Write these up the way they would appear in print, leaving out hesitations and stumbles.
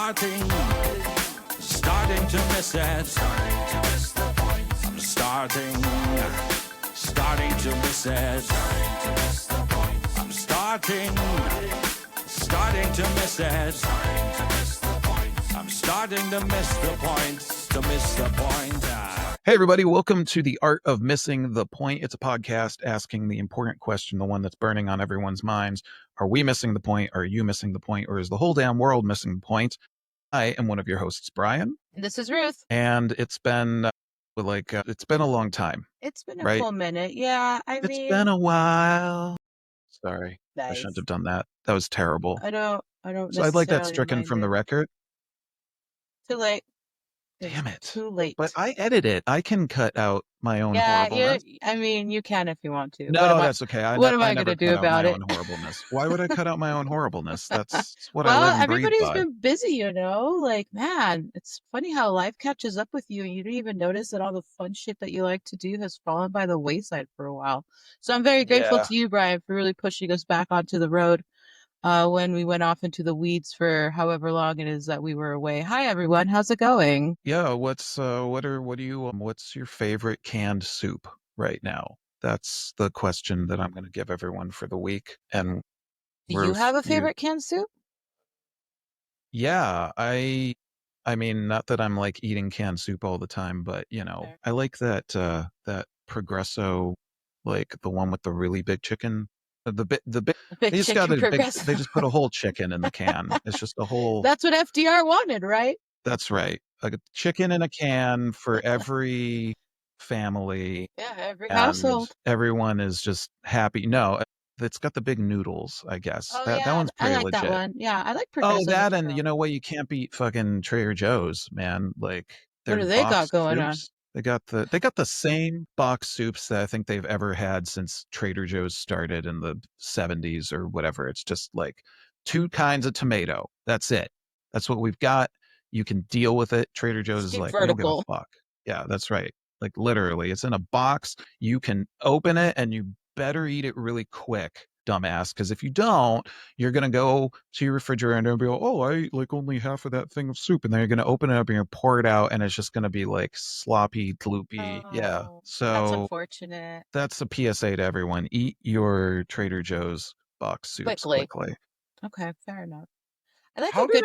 starting to miss it. Starting to miss the point. I'm starting to miss it. Starting to miss the point. I'm starting to miss it. Starting to miss the point. I'm starting to miss the point. To miss the point. Hey, everybody. Welcome to The Art of Missing the Point. It's a podcast asking the important question, the one that's burning on everyone's minds. Are we missing the point? Are you missing the point? Or is the whole damn world missing the point? I am one of your hosts, Brian. And this is Ruth. And it's been it's been a long time. It's been a full minute. Yeah, It's been a while. Sorry. Nice. I shouldn't have done that. That was terrible. I don't So I'd like that stricken from the record. Too late. Damn it. Too late. But I edit it. I can cut out my own horribleness. You can if you want to. No, that's okay. What am I going to do about it? Horribleness. Why would I cut out my own horribleness? That's what well, I live and breathe by. everybody's been busy, Like, man, it's funny how life catches up with you and you don't even notice that all the fun shit that you like to do has fallen by the wayside for a while. So I'm very grateful to you, Brian, for really pushing us back onto the road. When we went off into the weeds for however long it is that we were away. Hi, everyone. How's it going? Yeah. What's your favorite canned soup right now? That's the question that I'm going to give everyone for the week. And do you have a favorite canned soup? Yeah, I mean, not that I'm like eating canned soup all the time, but Fair. I like that Progresso, like the one with the really big chicken. They just put a whole chicken in the can. It's just a whole. That's what FDR wanted, right? That's right. Like a chicken in a can for every family. Yeah, every household. Everyone is just happy. No, it's got the big noodles, I guess. Oh, that one's pretty legit. That one. Yeah, I like Progresso. Oh, that and you know what? You can't beat fucking Trader Joe's, man. Like, what do they got going on? They got the same box soups that I think they've ever had since Trader Joe's started in the 70s or whatever. It's just like 2 kinds of tomato. That's it. That's what we've got. You can deal with it. Trader Joe's is like, I don't give a fuck. Yeah, that's right. Like literally, it's in a box. You can open it and you better eat it really quick, dumbass, because if you don't, you're going to go to your refrigerator and be like, oh, I ate like only half of that thing of soup. And then you're going to open it up and you pour it out and it's just going to be like sloppy, gloopy. Oh, yeah. So that's unfortunate. That's a PSA to everyone. Eat your Trader Joe's box soups quickly. Okay, fair enough. I like how did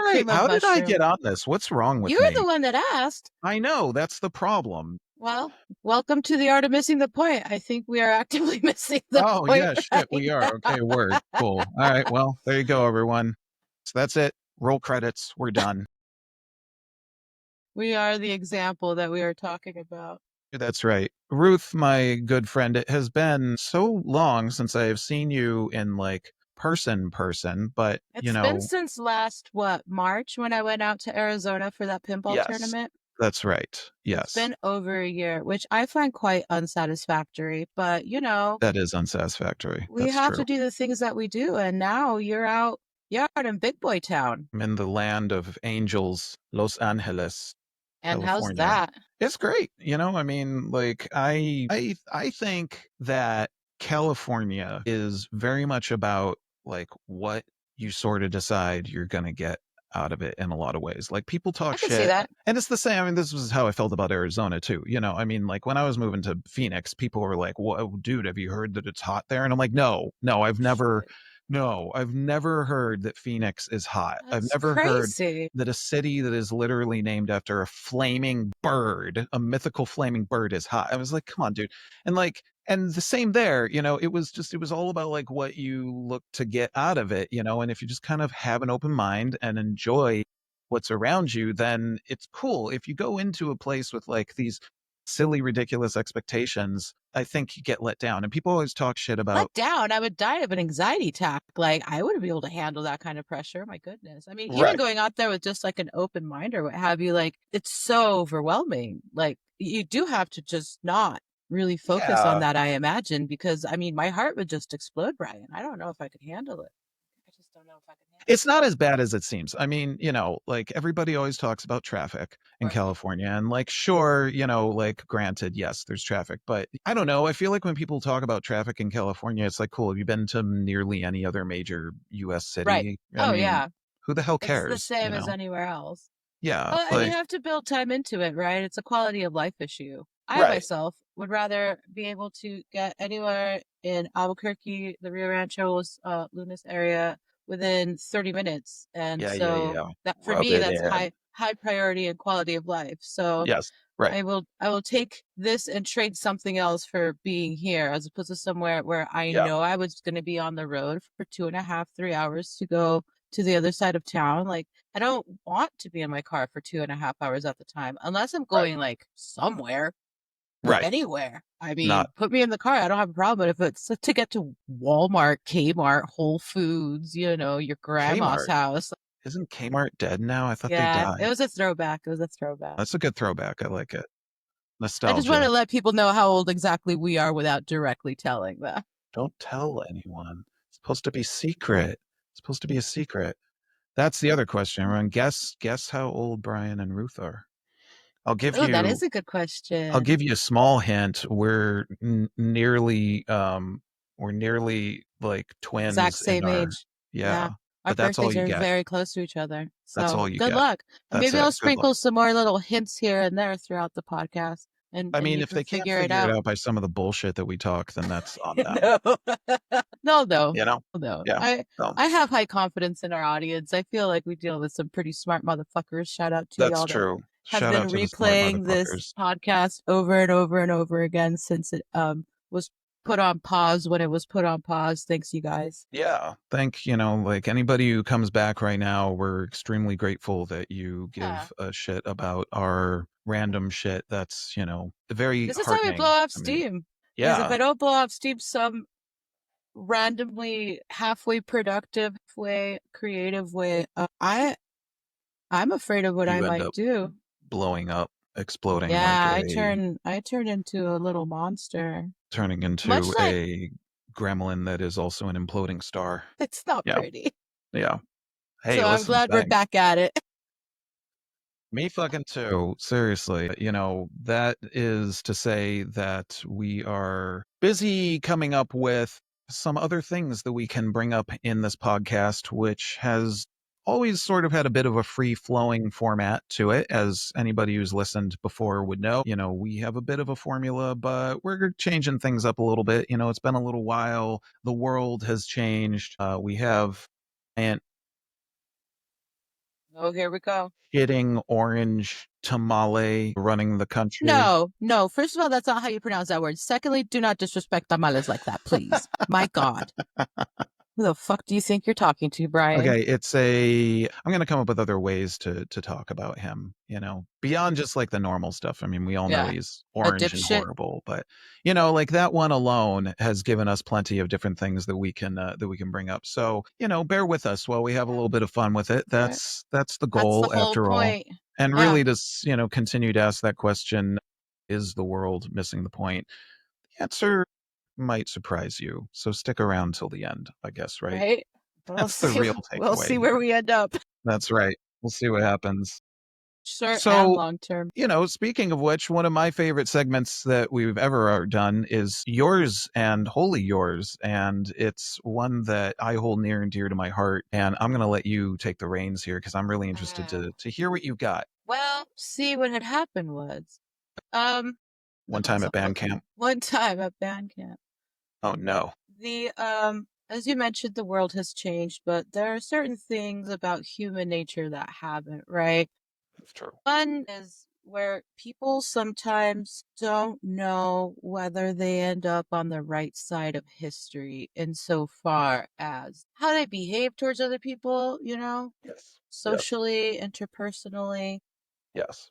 I get on this? What's wrong with me? You were the one that asked. I know. That's the problem. Well, welcome to The Art of Missing the Point. I think we are actively missing the point. Oh, yeah, shit, we are. Okay, word. Cool. All right, well, there you go, everyone. So that's it. Roll credits. We're done. We are the example that we are talking about. That's right. Ruth, my good friend, it has been so long since I have seen you in, like, person, but, It's been since last, March when I went out to Arizona for that pinball tournament? That's right. Yes. It's been over a year, which I find quite unsatisfactory, but that is unsatisfactory. We have to do the things that we do. And now you're out in big boy town. I'm in the land of angels, Los Angeles. And California. How's that? It's great. I mean, like I think that California is very much about like what you sort of decide you're going to get out of it in a lot of ways. Like people talk shit. See that. And it's the same. I mean, this was how I felt about Arizona too. I mean, like when I was moving to Phoenix, people were like, "Whoa, dude, have you heard that it's hot there?" And I'm like, No, I've never heard that Phoenix is hot. I've never heard that a city that is literally named after a flaming bird, a mythical flaming bird, is hot. I was like, come on, dude. And the same there, it was all about like what you look to get out of it, and if you just kind of have an open mind and enjoy what's around you, then it's cool. If you go into a place with like these silly, ridiculous expectations, I think you get let down. And people always talk shit about let down. I would die of an anxiety attack. Like I wouldn't be able to handle that kind of pressure. My goodness. I mean, even going out there with just like an open mind or what have you, like it's so overwhelming. Like you do have to just not really focus on that, I imagine, because I mean, my heart would just explode, Brian. I don't know if I could handle it. I just don't know if I could handle it. It's not as bad as it seems. I mean, like everybody always talks about traffic in California and like, sure, like granted, yes, there's traffic, but I don't know. I feel like when people talk about traffic in California, it's like, cool. Have you been to nearly any other major US city? Right. I mean, yeah. Who the hell It's the cares? same as anywhere else. Yeah, Well, and you like have to build time into it, right? It's a quality of life issue. I right. myself would rather be able to get anywhere in Albuquerque, the Rio Rancho, Lunas area within 30 minutes. And Yeah, yeah, so yeah. that for Rub me, it that's in. high priority and quality of life. So Yes, right. I will take this and trade something else for being here as opposed to somewhere where I Yeah. know I was going to be on the road for 2.5, 3 hours to go to the other side of town. Like, I don't want to be in my car for 2.5 hours at the time unless I'm going like somewhere, Right. anywhere. I mean, Not put me in the car. I don't have a problem. But if it's to get to Walmart, Kmart, Whole Foods, your grandma's Kmart. house. Isn't Kmart dead now? I thought they Yeah, died. it was a throwback. It was a throwback. That's a good throwback. I like it. I just Nostalgia. want to let people know how old exactly we are without directly telling them. Don't tell anyone. It's supposed to be secret. It's supposed to be a secret. That's the other question, everyone. Guess how old Brian and Ruth are. I'll give Oh, that you is a good question. I'll give you a small hint. We're nearly like twins Exact in same our age. yeah. Our But that's all birthdays you are get. very close to each other. That's So all you good get. luck. And That's maybe it. I'll Good luck. sprinkle some more little hints here and there throughout the podcast. And I mean, you if can they can't figure it figure it out. out by some of the bullshit that we talk, then that's on them. No. You know? No. Yeah. So I have high confidence in our audience. I feel like we deal with some pretty smart motherfuckers. Shout out to that's y'all that true. have Shout been out to the smart replaying this motherfuckers. podcast over and over and over again since it was put on pause when it was put on pause. Thanks, you guys. Yeah. Like anybody who comes back right now, we're extremely grateful that you Yeah. give a shit about our random shit. That's, very This is how we heartening blow off to me. steam. Because if Yeah. I don't blow off steam some randomly halfway productive way, creative way, I'm afraid of what I You end might up do. blowing up, exploding like Yeah, a I turn into a little monster. turning into Much like a gremlin that is also an imploding star. it's not Yeah. pretty. Yeah. Hey, So I'm listen, glad we're thanks. back at it. Me fucking too. Seriously. That is to say that we are busy coming up with some other things that we can bring up in this podcast, which has always sort of had a bit of a free flowing format to it. As anybody who's listened before would know, we have a bit of a formula, but we're changing things up a little bit. It's been a little while. The world has changed. We have Oh, here we go. shitting orange tamale running the country. No. First of all, that's not how you pronounce that word. Secondly, do not disrespect tamales like that, please. My God. Who the fuck do you think you're talking to, Brian? Okay, I'm gonna come up with other ways to talk about him, beyond just like the normal stuff. I mean, we all know Yeah. he's A orange and dipshit. horrible, but like that one alone has given us plenty of different things that we can bring up. So, bear with us while we have a little bit of fun with it. That's the That's the goal whole after all. point. And Yeah. really just, continue to ask that question, is the world missing the point? The answer might surprise you. So stick around till the end, I guess, right? Right? That's the real takeaway. We'll see where we end up. That's right. We'll see what happens. Short and So, long term. speaking of which, one of my favorite segments that we've ever done is yours and wholly yours. And it's one that I hold near and dear to my heart. And I'm going to let you take the reins here because I'm really interested to hear what you got. Well, see, what had happened was, One time at band camp. One time at band camp. Oh, no. As you mentioned, the world has changed, but there are certain things about human nature that haven't, right? That's true. One is where people sometimes don't know whether they end up on the right side of history insofar as how they behave towards other people, Yes. socially, interpersonally. Yes.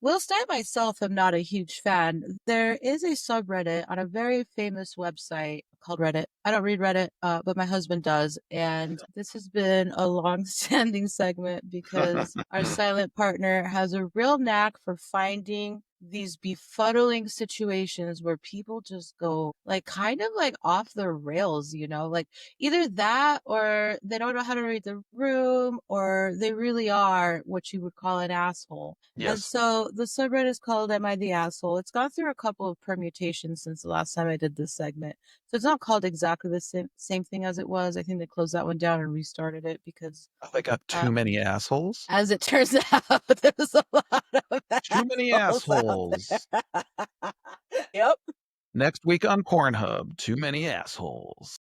Whilst I myself am not a huge fan, there is a subreddit on a very famous website called Reddit. I don't read Reddit, but my husband does. And this has been a long-standing segment because our silent partner has a real knack for finding these befuddling situations where people just go like kind of like off the rails, you know, like either that or they don't know how to read the room or they really are what you would call an asshole. And Yes. so the subreddit is called Am I the Asshole? It's gone through a couple of permutations since the last time I did this segment. So it's not called exactly the same thing as it was. I think they closed that one down and restarted it because They got too many assholes. as it turns out, there's a lot of Too many assholes assholes. out there. Yep. Next week on Pornhub, too many assholes.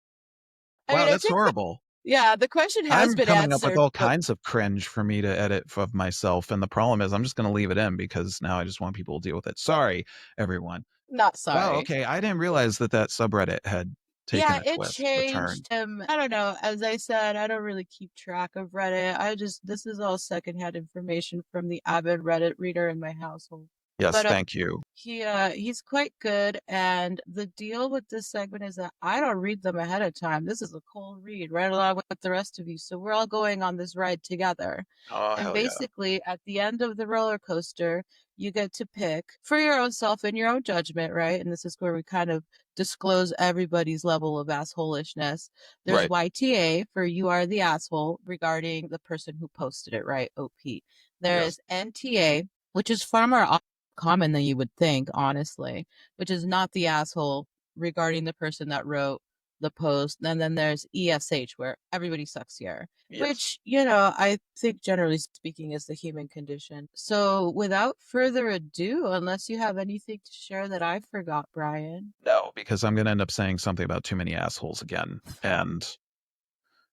I Wow, mean, I that's think horrible. yeah, the question has I'm been coming up with answered, all but kinds of cringe for me to edit of myself, and the problem is I'm just going to leave it in because now I just want people to deal with it. Sorry, everyone. not Wow, sorry. okay, I didn't realize that subreddit had taken Yeah, a it twist, a turn. changed. I don't know. As I said, I don't really keep track of Reddit. This is all secondhand information from the avid Reddit reader in my household. Yes, But thank you. he's quite good, and the deal with this segment is that I don't read them ahead of time. This is a cold read right along with the rest of you, so we're all going on this ride together. Oh, And hell yeah. basically, at the end of the roller coaster, you get to pick for your own self and your own judgment, right? And this is where we kind of disclose everybody's level of assholishness. There's Right. YTA for you are the asshole regarding the person who posted it, right? OP. There Yes. is NTA, which is far more common than you would think, honestly, which is not the asshole regarding the person that wrote the post. And then there's ESH, where everybody sucks here, Yes. which, you know, I think generally speaking is the human condition. So without further ado, unless you have anything to share that I forgot, Brian. No, because I'm going to end up saying something about too many assholes again. And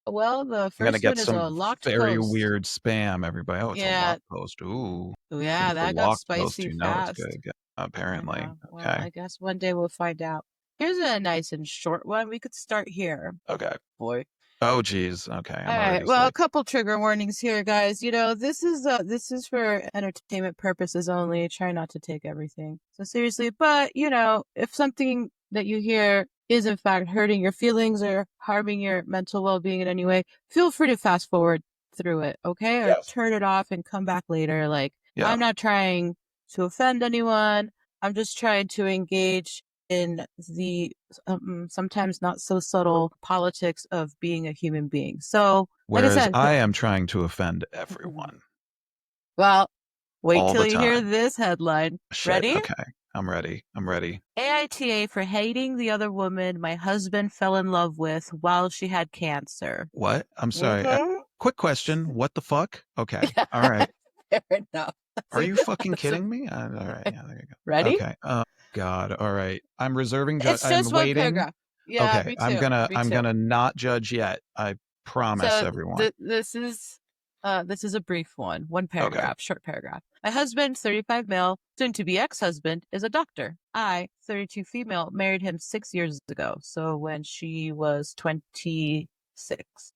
Well, the I'm going to first get one is a some locked very post. weird spam, everybody. Oh, it's a Yeah. locked post. Ooh. Oh, yeah, If it's a that got locked post, spicy you know it's fast. good, apparently. Well, Okay. I guess one day we'll find out. Here's a nice and short one. We could start here. Okay. Boy. Oh, geez. Okay. I'm All already right. Well, a psyched. couple trigger warnings here, guys. You know, this is for entertainment purposes only. Try not to take everything so seriously. But, you know, if something that you hear is in fact hurting your feelings or harming your mental well-being in any way, feel free to fast forward through it, okay? Or Yes. turn it off and come back later. Like, Yeah. I'm not trying to offend anyone. I'm just trying to engage in the sometimes not so subtle politics of being a human being. So, Whereas like I said, I am trying to offend everyone. well, wait all till the you hear time. this headline. Shit. Ready? Okay. I'm ready. AITA for hating the other woman my husband fell in love with while she had cancer. What? I'm sorry. Mhm. Quick question. What the fuck? Okay. Yeah, All right. fair enough. Are you fucking kidding me? All right. Yeah, there you go. Ready? Okay. Oh God. All right. I'm reserving. It's I'm just one waiting. paragraph. Yeah, Okay. me I'm too. gonna Me too. not judge yet. I promise So everyone. this is a brief one paragraph, short paragraph. My husband, 35 male, soon to be ex-husband, is a doctor. I, 32 female, married him 6 years ago. So when she was 26.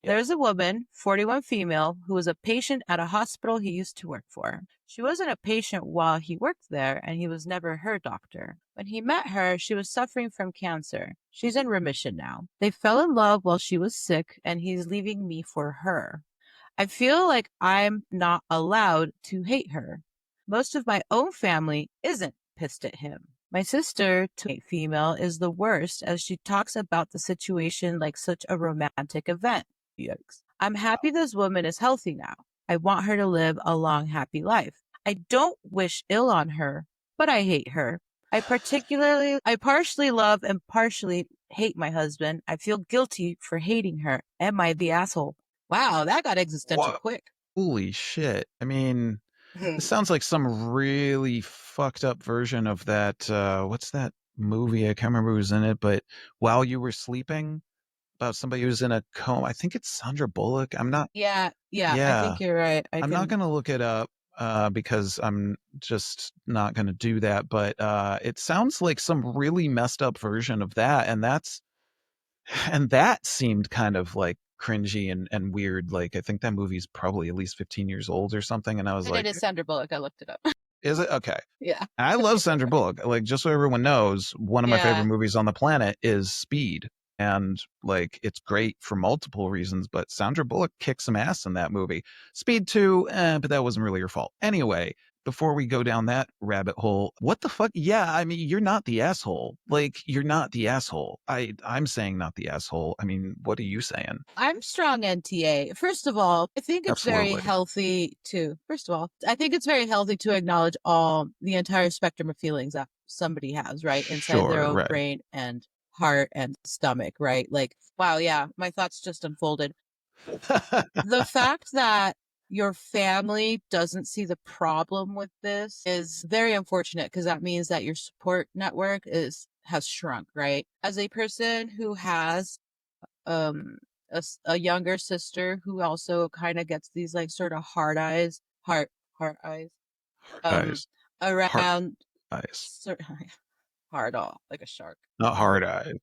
There's a woman, 41 female, who was a patient at a hospital he used to work for. She wasn't a patient while he worked there, and he was never her doctor. When he met her, she was suffering from cancer. She's in remission now. They fell in love while she was sick, and he's leaving me for her. I feel like I'm not allowed to hate her. Most of my own family isn't pissed at him. My sister, 28 female, is the worst as she talks about the situation like such a romantic event. Yikes. I'm happy this woman is healthy now. I want her to live a long, happy life. I don't wish ill on her, but I hate her. I partially love and partially hate my husband. I feel guilty for hating her. Am I the asshole? Wow, that got existential quick. Holy shit. I mean, this sounds like some really fucked up version of that. What's that movie? I can't remember who's in it, but While You Were Sleeping, about somebody who's in a coma. I think it's Sandra Bullock. I'm not. Yeah. I think you're right. I'm not going to look it up because I'm just not going to do that. But it sounds like some really messed up version of that. And that seemed kind of like cringy and weird. Like, I think that movie's probably at least 15 years old or something. And I was and like, it is Sandra Bullock. I looked it up. Is it? Okay. Yeah. I love Sandra Bullock. Like, just so everyone knows, one of my favorite movies on the planet is Speed. And like, it's great for multiple reasons, but Sandra Bullock kicks some ass in that movie. Speed 2, but that wasn't really her fault. Anyway, before we go down that rabbit hole, what the fuck? Yeah, I mean, you're not the asshole. Like, you're not the asshole. I'm saying not the asshole. I mean, what are you saying? I'm strong NTA. First of all, I think it's very Absolutely. healthy to, first of all, I think it's very healthy to acknowledge the entire spectrum of feelings that somebody has, right? Inside their Sure, own right. brain and heart and stomach, right? Like, wow, yeah, my thoughts just unfolded. The fact that your family doesn't see the problem with this is very unfortunate because that means that your support network has shrunk, right? As a person who has um a younger sister who also kind of gets these like sort of heart eyes um Eyes. Heart around eyes. sort hard all like a shark. Not hard eyes.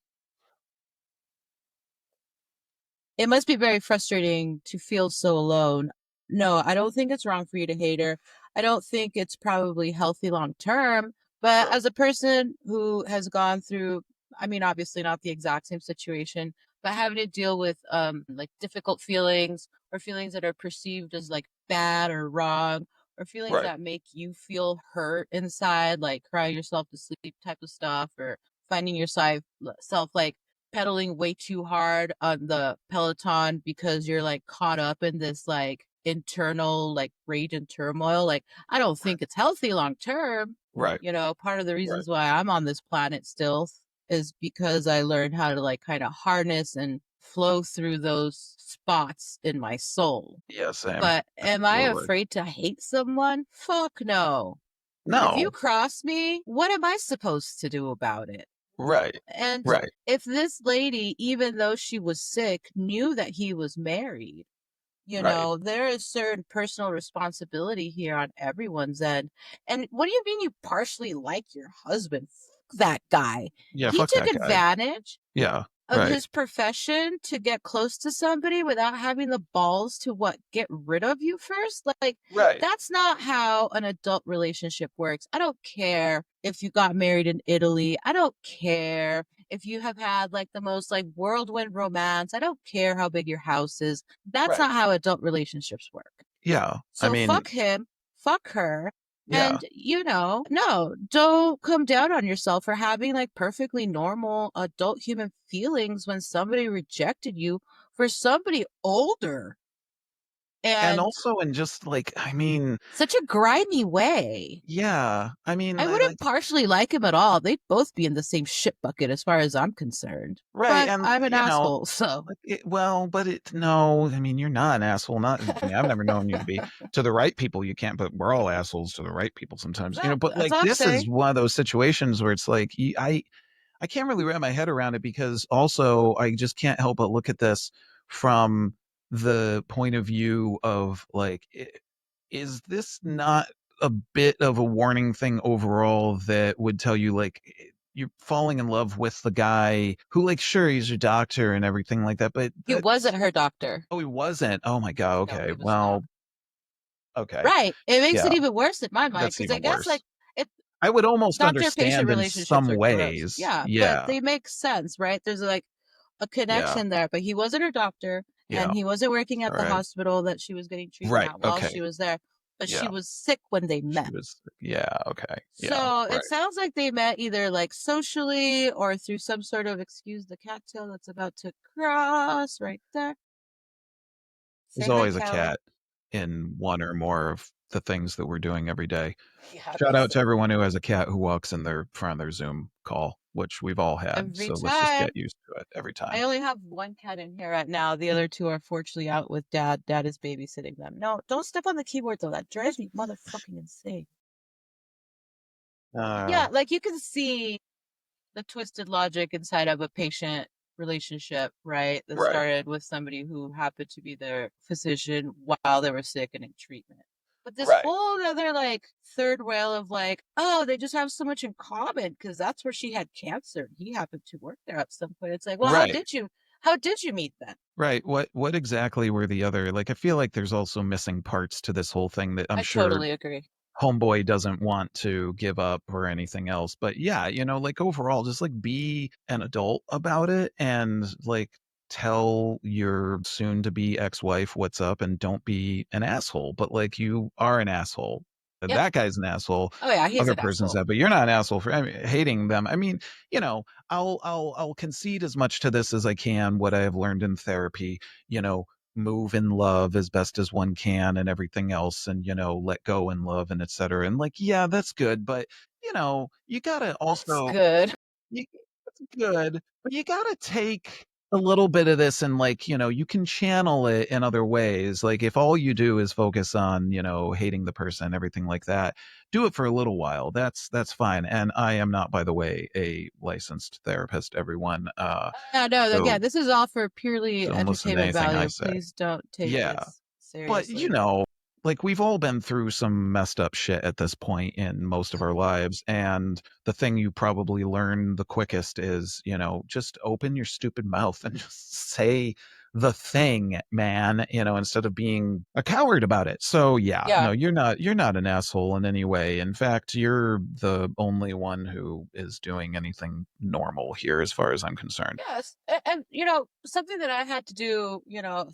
It must be very frustrating to feel so alone. No, I don't think it's wrong for you to hate her. I don't think it's probably healthy long term. But as a person who has gone through, I mean, obviously not the exact same situation, but having to deal with like difficult feelings or feelings that are perceived as like bad or wrong or feelings Right. that make you feel hurt inside, like crying yourself to sleep type of stuff, or finding yourself like pedaling way too hard on the Peloton because you're like caught up in this like internal like rage and turmoil. Like, I don't think it's healthy long term. Right. You know, part of the Right. reasons why I'm on this planet still is because I learned how to like kind of harness and flow through those spots in my soul. Yeah, same. But am I Absolutely. afraid to hate someone? Fuck no. If you No. cross me, what am I supposed to do about it? Right. And Right. if this lady, even though she was sick, knew that he was married, you Right. know, there is certain personal responsibility here on everyone's end. And what do you mean you partially like your husband? Fuck that guy. Yeah, He fuck took that guy. advantage Yeah. of Right. his profession to get close to somebody without having the balls to get rid of you first. Like, Right. that's not how an adult relationship works. I don't care if you got married in Italy. I don't care if you have had like the most like whirlwind romance. I don't care how big your house is. That's Right. not how adult relationships work. Yeah. So I mean, fuck him, fuck her. yeah. And, you know, no, don't come down on yourself for having like perfectly normal adult human feelings when somebody rejected you for somebody older And and also in just like, I mean, such a grimy way. yeah. I mean, I like, wouldn't partially like him at all. They'd both be in the same shit bucket as far as I'm concerned. right. But And, I'm an you know, asshole, so. like well, but no, I mean, you're not an asshole. Not, I mean, I've never known you to be. To the right people, you can't, but we're all assholes to the right people sometimes, you know, Exactly. but That's like, all I'm this is saying. one of those situations where it's like, I can't really wrap my head around it because also I just can't help but look at this from the point of view of like, is this not a bit of a warning thing overall that would tell you like you're falling in love with the guy who like sure he's your doctor and everything like that, but He wasn't her doctor. oh he wasn't. Oh my god. No, Okay. he was not. Well, okay. Right. It makes Yeah, it even worse in my mind that's because I even guess like worse. it I would almost doctor-patient understand in relationships some are gross. ways. Yeah, but Yeah. they make sense, right? There's like a Yeah. connection there, but he wasn't her doctor Yeah. and he wasn't working at All the right. hospital that she was getting treatment Right. at while Okay. she was there, but she Yeah. was sick when they She met. was yeah, okay. Yeah. So Right. it sounds like they met either like socially or through some sort of, excuse the cattail that's about to cross right there. There's Say hi, always a Callie. cat in one or more of the things that we're doing every day. Yeah, Shout out to everyone who has a cat who walks in their front of their Zoom call, which we've all had. every So let's just time. get used to it every I time. only have one cat in here right now. The other two are fortunately out with dad. Dad is babysitting them. No, don't step on the keyboard though. That drives me motherfucking insane. Uh, Yeah, like you can see the twisted logic inside of a patient relationship, right? That right. started with somebody who happened to be their physician while they were sick and in treatment. But this Right. whole other like third rail of like, oh, they just have so much in common because that's where she had cancer. He happened to work there at some point. It's like, well, Right. how did you meet them? Right. What exactly were the other like I feel like there's also missing parts to this whole thing that I'm I sure totally agree. Homeboy doesn't want to give up or anything else. But yeah, you know, like overall, just like be an adult about it and like tell your soon to be ex-wife what's up and don't be an asshole. But like you are an asshole. Yep. that guy's an asshole. Oh yeah, he's Other an person's asshole. that, but you're not an asshole for hating them. I mean, I'll concede as much to this as I can. What I have learned in therapy, move in love as best as one can, and everything else, and let go in love, and etc. And like, yeah, that's good, but you gotta That's also good. you, that's good, but you gotta take a little bit of this and like, you can channel it in other ways. Like if all you do is focus on, hating the person, everything like that, do it for a little while. That's fine. And I am not, by the way, a licensed therapist, everyone. No, So again, this is all for purely don't listen to entertainment anything I value. say. Please don't take Yeah. this But seriously. like we've all been through some messed up shit at this point in most of our lives. And the thing you probably learn the quickest is, just open your stupid mouth and just say the thing, man, instead of being a coward about it. So yeah, Yeah. no, you're not an asshole in any way. In fact, you're the only one who is doing anything normal here as far as I'm concerned. Yes. And something that I had to do,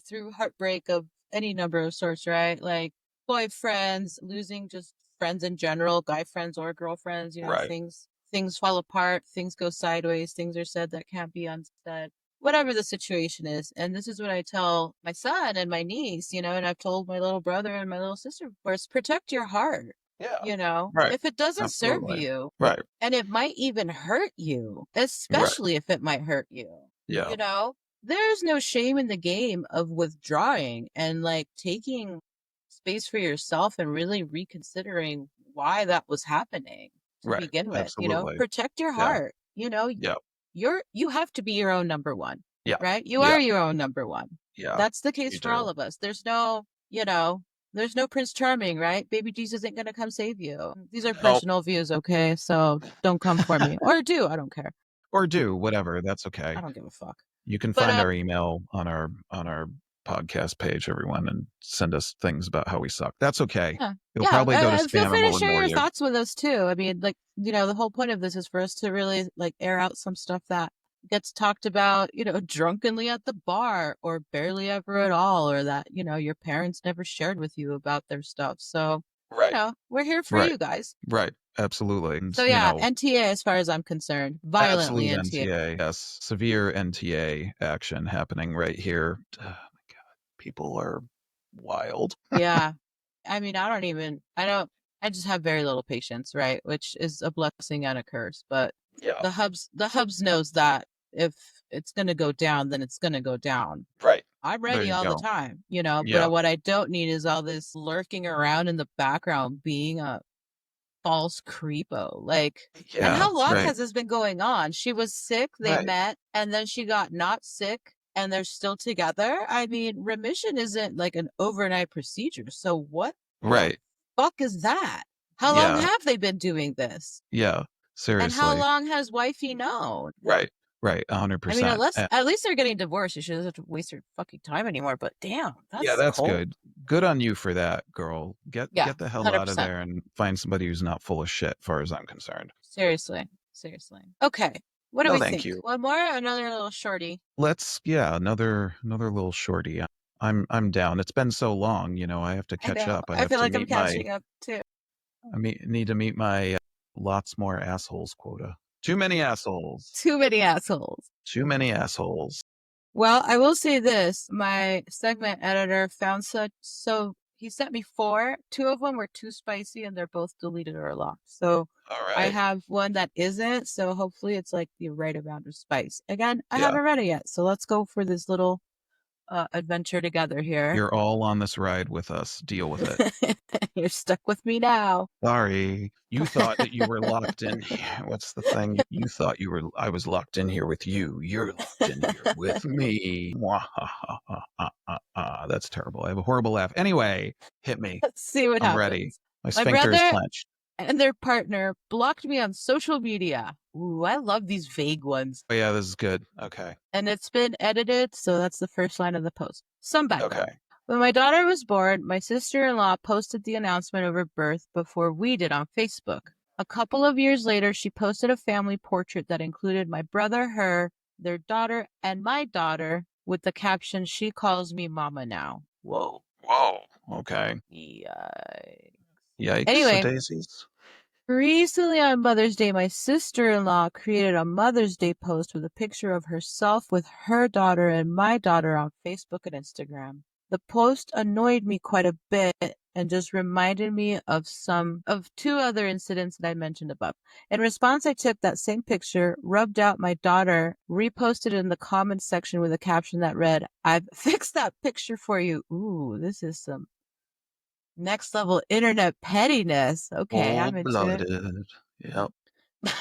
through heartbreak of any number of sorts, right? Like boyfriends, losing just friends in general, guy friends or girlfriends, Right. things fall apart, things go sideways, things are said that can't be unsaid, whatever the situation is. And this is what I tell my son and my niece, and I've told my little brother and my little sister before, is protect your heart. Yeah. Right. If it doesn't serve Absolutely. you, Right. and it might even hurt you, Right. especially if it might hurt you. Yeah. There's no shame in the game of withdrawing and like taking space for yourself and really reconsidering why that was happening to Right. begin with. Absolutely. Protect your Yeah. heart. Yeah. You have to be your own number one, Yeah. right? You Yeah. are your own number one. Yeah. That's the case You for all do. of us. There's no Prince Charming, right? Baby Jesus ain't gonna come save you. These are Nope. personal views, okay? So don't come for me. Or do, I don't care. Or do whatever. That's I okay. don't give a fuck. You can But find our email on our podcast page, everyone, and send us things about how we suck. That's okay. yeah. You'll Yeah. probably go to Feel spam free and to we'll share ignore your you. thoughts with us too. I mean, like, the whole point of this is for us to really like air out some stuff that gets talked about, drunkenly at the bar or barely ever at all, or that, your parents never shared with you about their stuff. So, Right. we're here for Right. you guys. Right. Absolutely. And, So yeah, NTA as far as I'm concerned. Violently absolute NTA. NTA. Yes. Severe NTA action happening right here. Oh my God. People are wild. Yeah. I mean, I just have very little patience, right? Which is a blessing and a curse. But Yeah. the hubs knows that if it's gonna go down, then it's gonna go down. Right. I'm There ready you all the go. time, Yeah. but what I don't need is all this lurking around in the background being a false creepo. Like, and Yeah. how long Right. has this been going on? She was sick, they Right. met, and then she got not sick, and they're still together. I mean, remission isn't like an overnight procedure. So what Right. the fuck is that? How long Yeah. have they been doing this? Yeah. And how Seriously. long has wifey known? Right. Right. I mean, 100%. at least they're getting divorced. She doesn't have to waste her fucking time anymore. But damn, Yeah, that's that's cold. good. Good on you for that, girl. Yeah, Get the hell out of 100%. there and find somebody who's not full of shit, far as I'm concerned. Seriously. Okay, what do No, we thank think? you. One more, another little shorty. Another little shorty. I'm down. It's been so long, I have to I catch know. up. I I have feel to like I'm meet my catching up too. need to meet my lots more assholes quota. Too many assholes. Too many assholes. Too many assholes. Well, I will say this. My segment editor found so he sent me 4. 2 of them were too spicy and they're both deleted or locked. So All I right. have one that isn't. So hopefully it's like the right amount of spice. Again, I Yeah. haven't read it yet. So let's go for this little adventure together here. You're all on this ride with us. Deal with it. You're stuck with me now. Sorry. You thought that you were locked in here. What's the thing? You thought I was locked in here with you. You're locked in here with me. That's terrible. I have a horrible laugh. Anyway, hit me. Let's see what I'm happens. ready. My My sphincter is brother clenched. and their partner blocked me on social media. Ooh, I love these vague ones. Oh, yeah, this is good. Okay. And it's been edited, so that's the first line of the post. Some background. Okay. When my daughter was born, my sister-in-law posted the announcement of her birth before we did on Facebook. A couple of years later, she posted a family portrait that included my brother, her, their daughter, and my daughter with the caption, "She calls me mama now." Whoa. Whoa. Okay. Yikes. Yikes, Anyway, daisies. recently on Mother's Day, my sister-in-law created a Mother's Day post with a picture of herself with her daughter and my daughter on Facebook and Instagram. The post annoyed me quite a bit and just reminded me of two other incidents that I mentioned above. In response, I took that same picture, rubbed out my daughter, reposted it in the comments section with a caption that read, "I've fixed that picture for you." Ooh, this is some next level internet pettiness. Okay, I'm into it. Cold-blooded. Yep.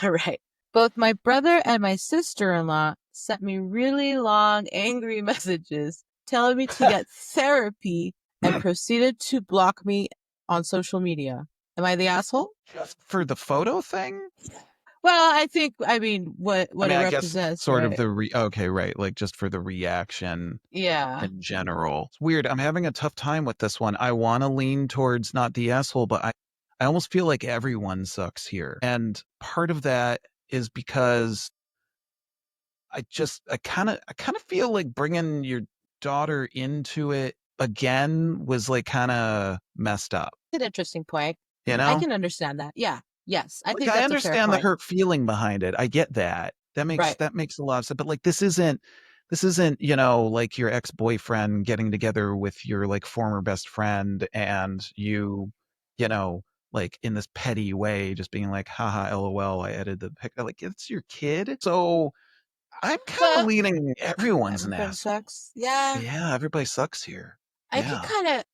Right. Both my brother and my sister-in-law sent me really long, angry messages telling me to get therapy and proceeded to block me on social media. Am I the asshole? Just for the photo thing? Well, I mean, what I mean, it I guess represents, sort of right? the okay, right, like just for the reaction Yeah. in general. It's weird. I'm having a tough time with this one. I want to lean towards not the asshole, but I almost feel like everyone sucks here. And part of that is because I kind of feel like bringing your daughter into it again was like kind of messed up, An interesting point. you I know? can understand that. Yeah. Yes. I Like think I that's a fair understand the point. hurt feeling behind it. I get that. Right. That makes a lot of sense. But like this isn't, like your ex-boyfriend getting together with your like former best friend and you know, like in this petty way, just being like, haha, LOL, I edited the pic. Like it's your kid. So I'm kind of Well, leaning everyone's an everybody asshole. sucks. Yeah. Yeah, everybody sucks here. I can Yeah.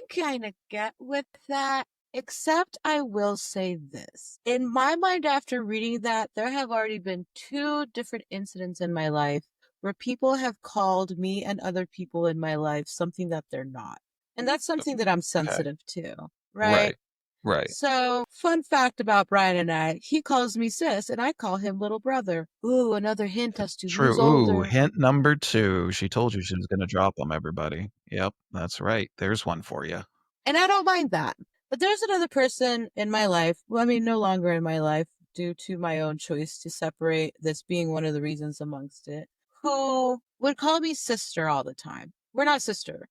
kind of get with that, except I will say this. In my mind, after reading that, there have already been two different incidents in my life where people have called me and other people in my life something that they're not. And that's something that I'm Okay. sensitive to, Right. right? Right. So, fun fact about Brian and I, he calls me sis and I call him little brother. Ooh, another hint as to True. who's Ooh, older. hint number 2. She told you she was gonna drop them, everybody. Yep, that's right. There's one for you. And I don't mind that. But there's another person in my life, well, I mean, no longer in my life due to my own choice to separate, this being one of the reasons amongst it, who would call me sister all the time. We're not sisters.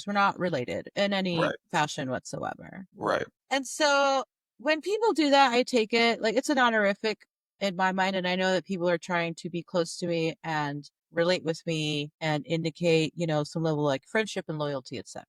We're not related in any Right. fashion whatsoever. Right. And so when people do that, I take it like it's an honorific in my mind. And I know that people are trying to be close to me and relate with me and indicate, some level like friendship and loyalty, etc.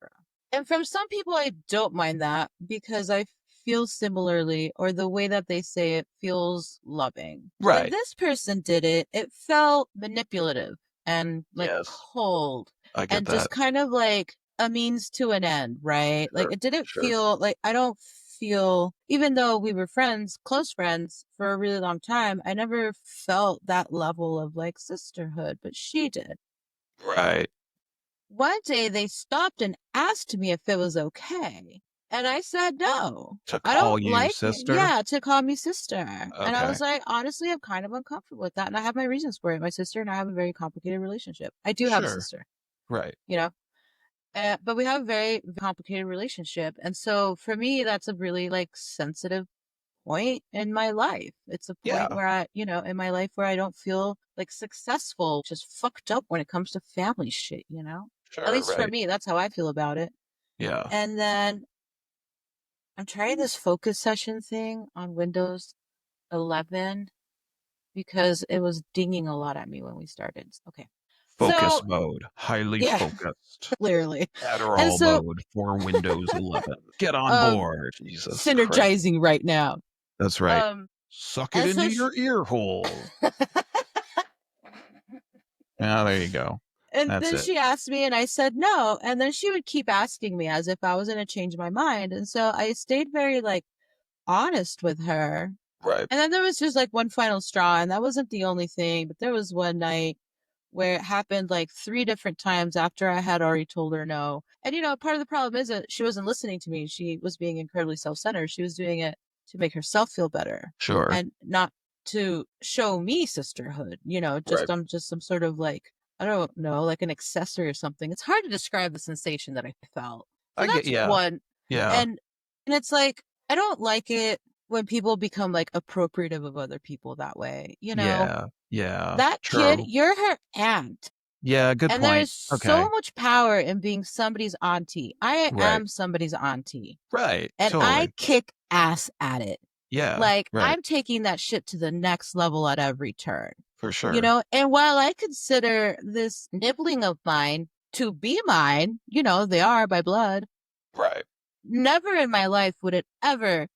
And from some people, I don't mind that because I feel similarly, or the way that they say it feels loving. When Right. this person did it, it felt manipulative and like Yes. cold I get and that. just kind of like a means to an end, right? Like Sure. it didn't Sure. feel like I don't feel, even though we were friends, close friends for a really long time, I never felt that level of like sisterhood, but she did. Right. One day they stopped and asked me if it was okay. And I said no. To I call don't you like it. sister? Yeah, to call me sister. And I Okay. was like, honestly, I'm kind of uncomfortable with that. And I have my reasons for it. My sister and I have a very complicated relationship. I do have a Sure. sister, Right. but we have a very complicated relationship. And so for me, that's a really like sensitive point in my life. It's a point Yeah. where in my life where I don't feel like successful, just fucked up when it comes to family shit, Sure. At least for Right. me, that's how I feel about it. Yeah. And then I'm trying this focus session thing on Windows 11 because it was dinging a lot at me when we started. Okay. Focus So, mode. Highly yeah, focused. clearly. And Adderall so, mode for Windows 11. Get on board. Jesus Christ. synergizing right now. That's right. Um, Suck it and so into your ear hole. Yeah, there you go. And That's then it. she asked me and I said no. And then she would keep asking me as if I was going to change my mind. And so I stayed very like honest with her. Right. And then there was just like one final straw. And that wasn't the only thing, but there was one night where it happened like 3 different times after I had already told her no. And part of the problem is that she wasn't listening to me. She was being incredibly self-centered. She was doing it to make herself feel better. Sure. And not to show me sisterhood, Right. I'm just some sort of like, I don't know, like an accessory or something. It's hard to describe the sensation that I felt. So that's one. Yeah. And it's like, I don't like it when people become like appropriative of other people that way, Yeah. Yeah. That True. kid, you're her aunt. Yeah, good And there point. is Okay. so much power in being somebody's auntie. I Right. am somebody's auntie, Right. and I Totally. kick ass at it. Yeah. Like, Right. I'm taking that shit to the next level at every turn, For you sure. know? And while I consider this nibbling of mine to be mine, you know, they are by blood, Right. never in my life would it ever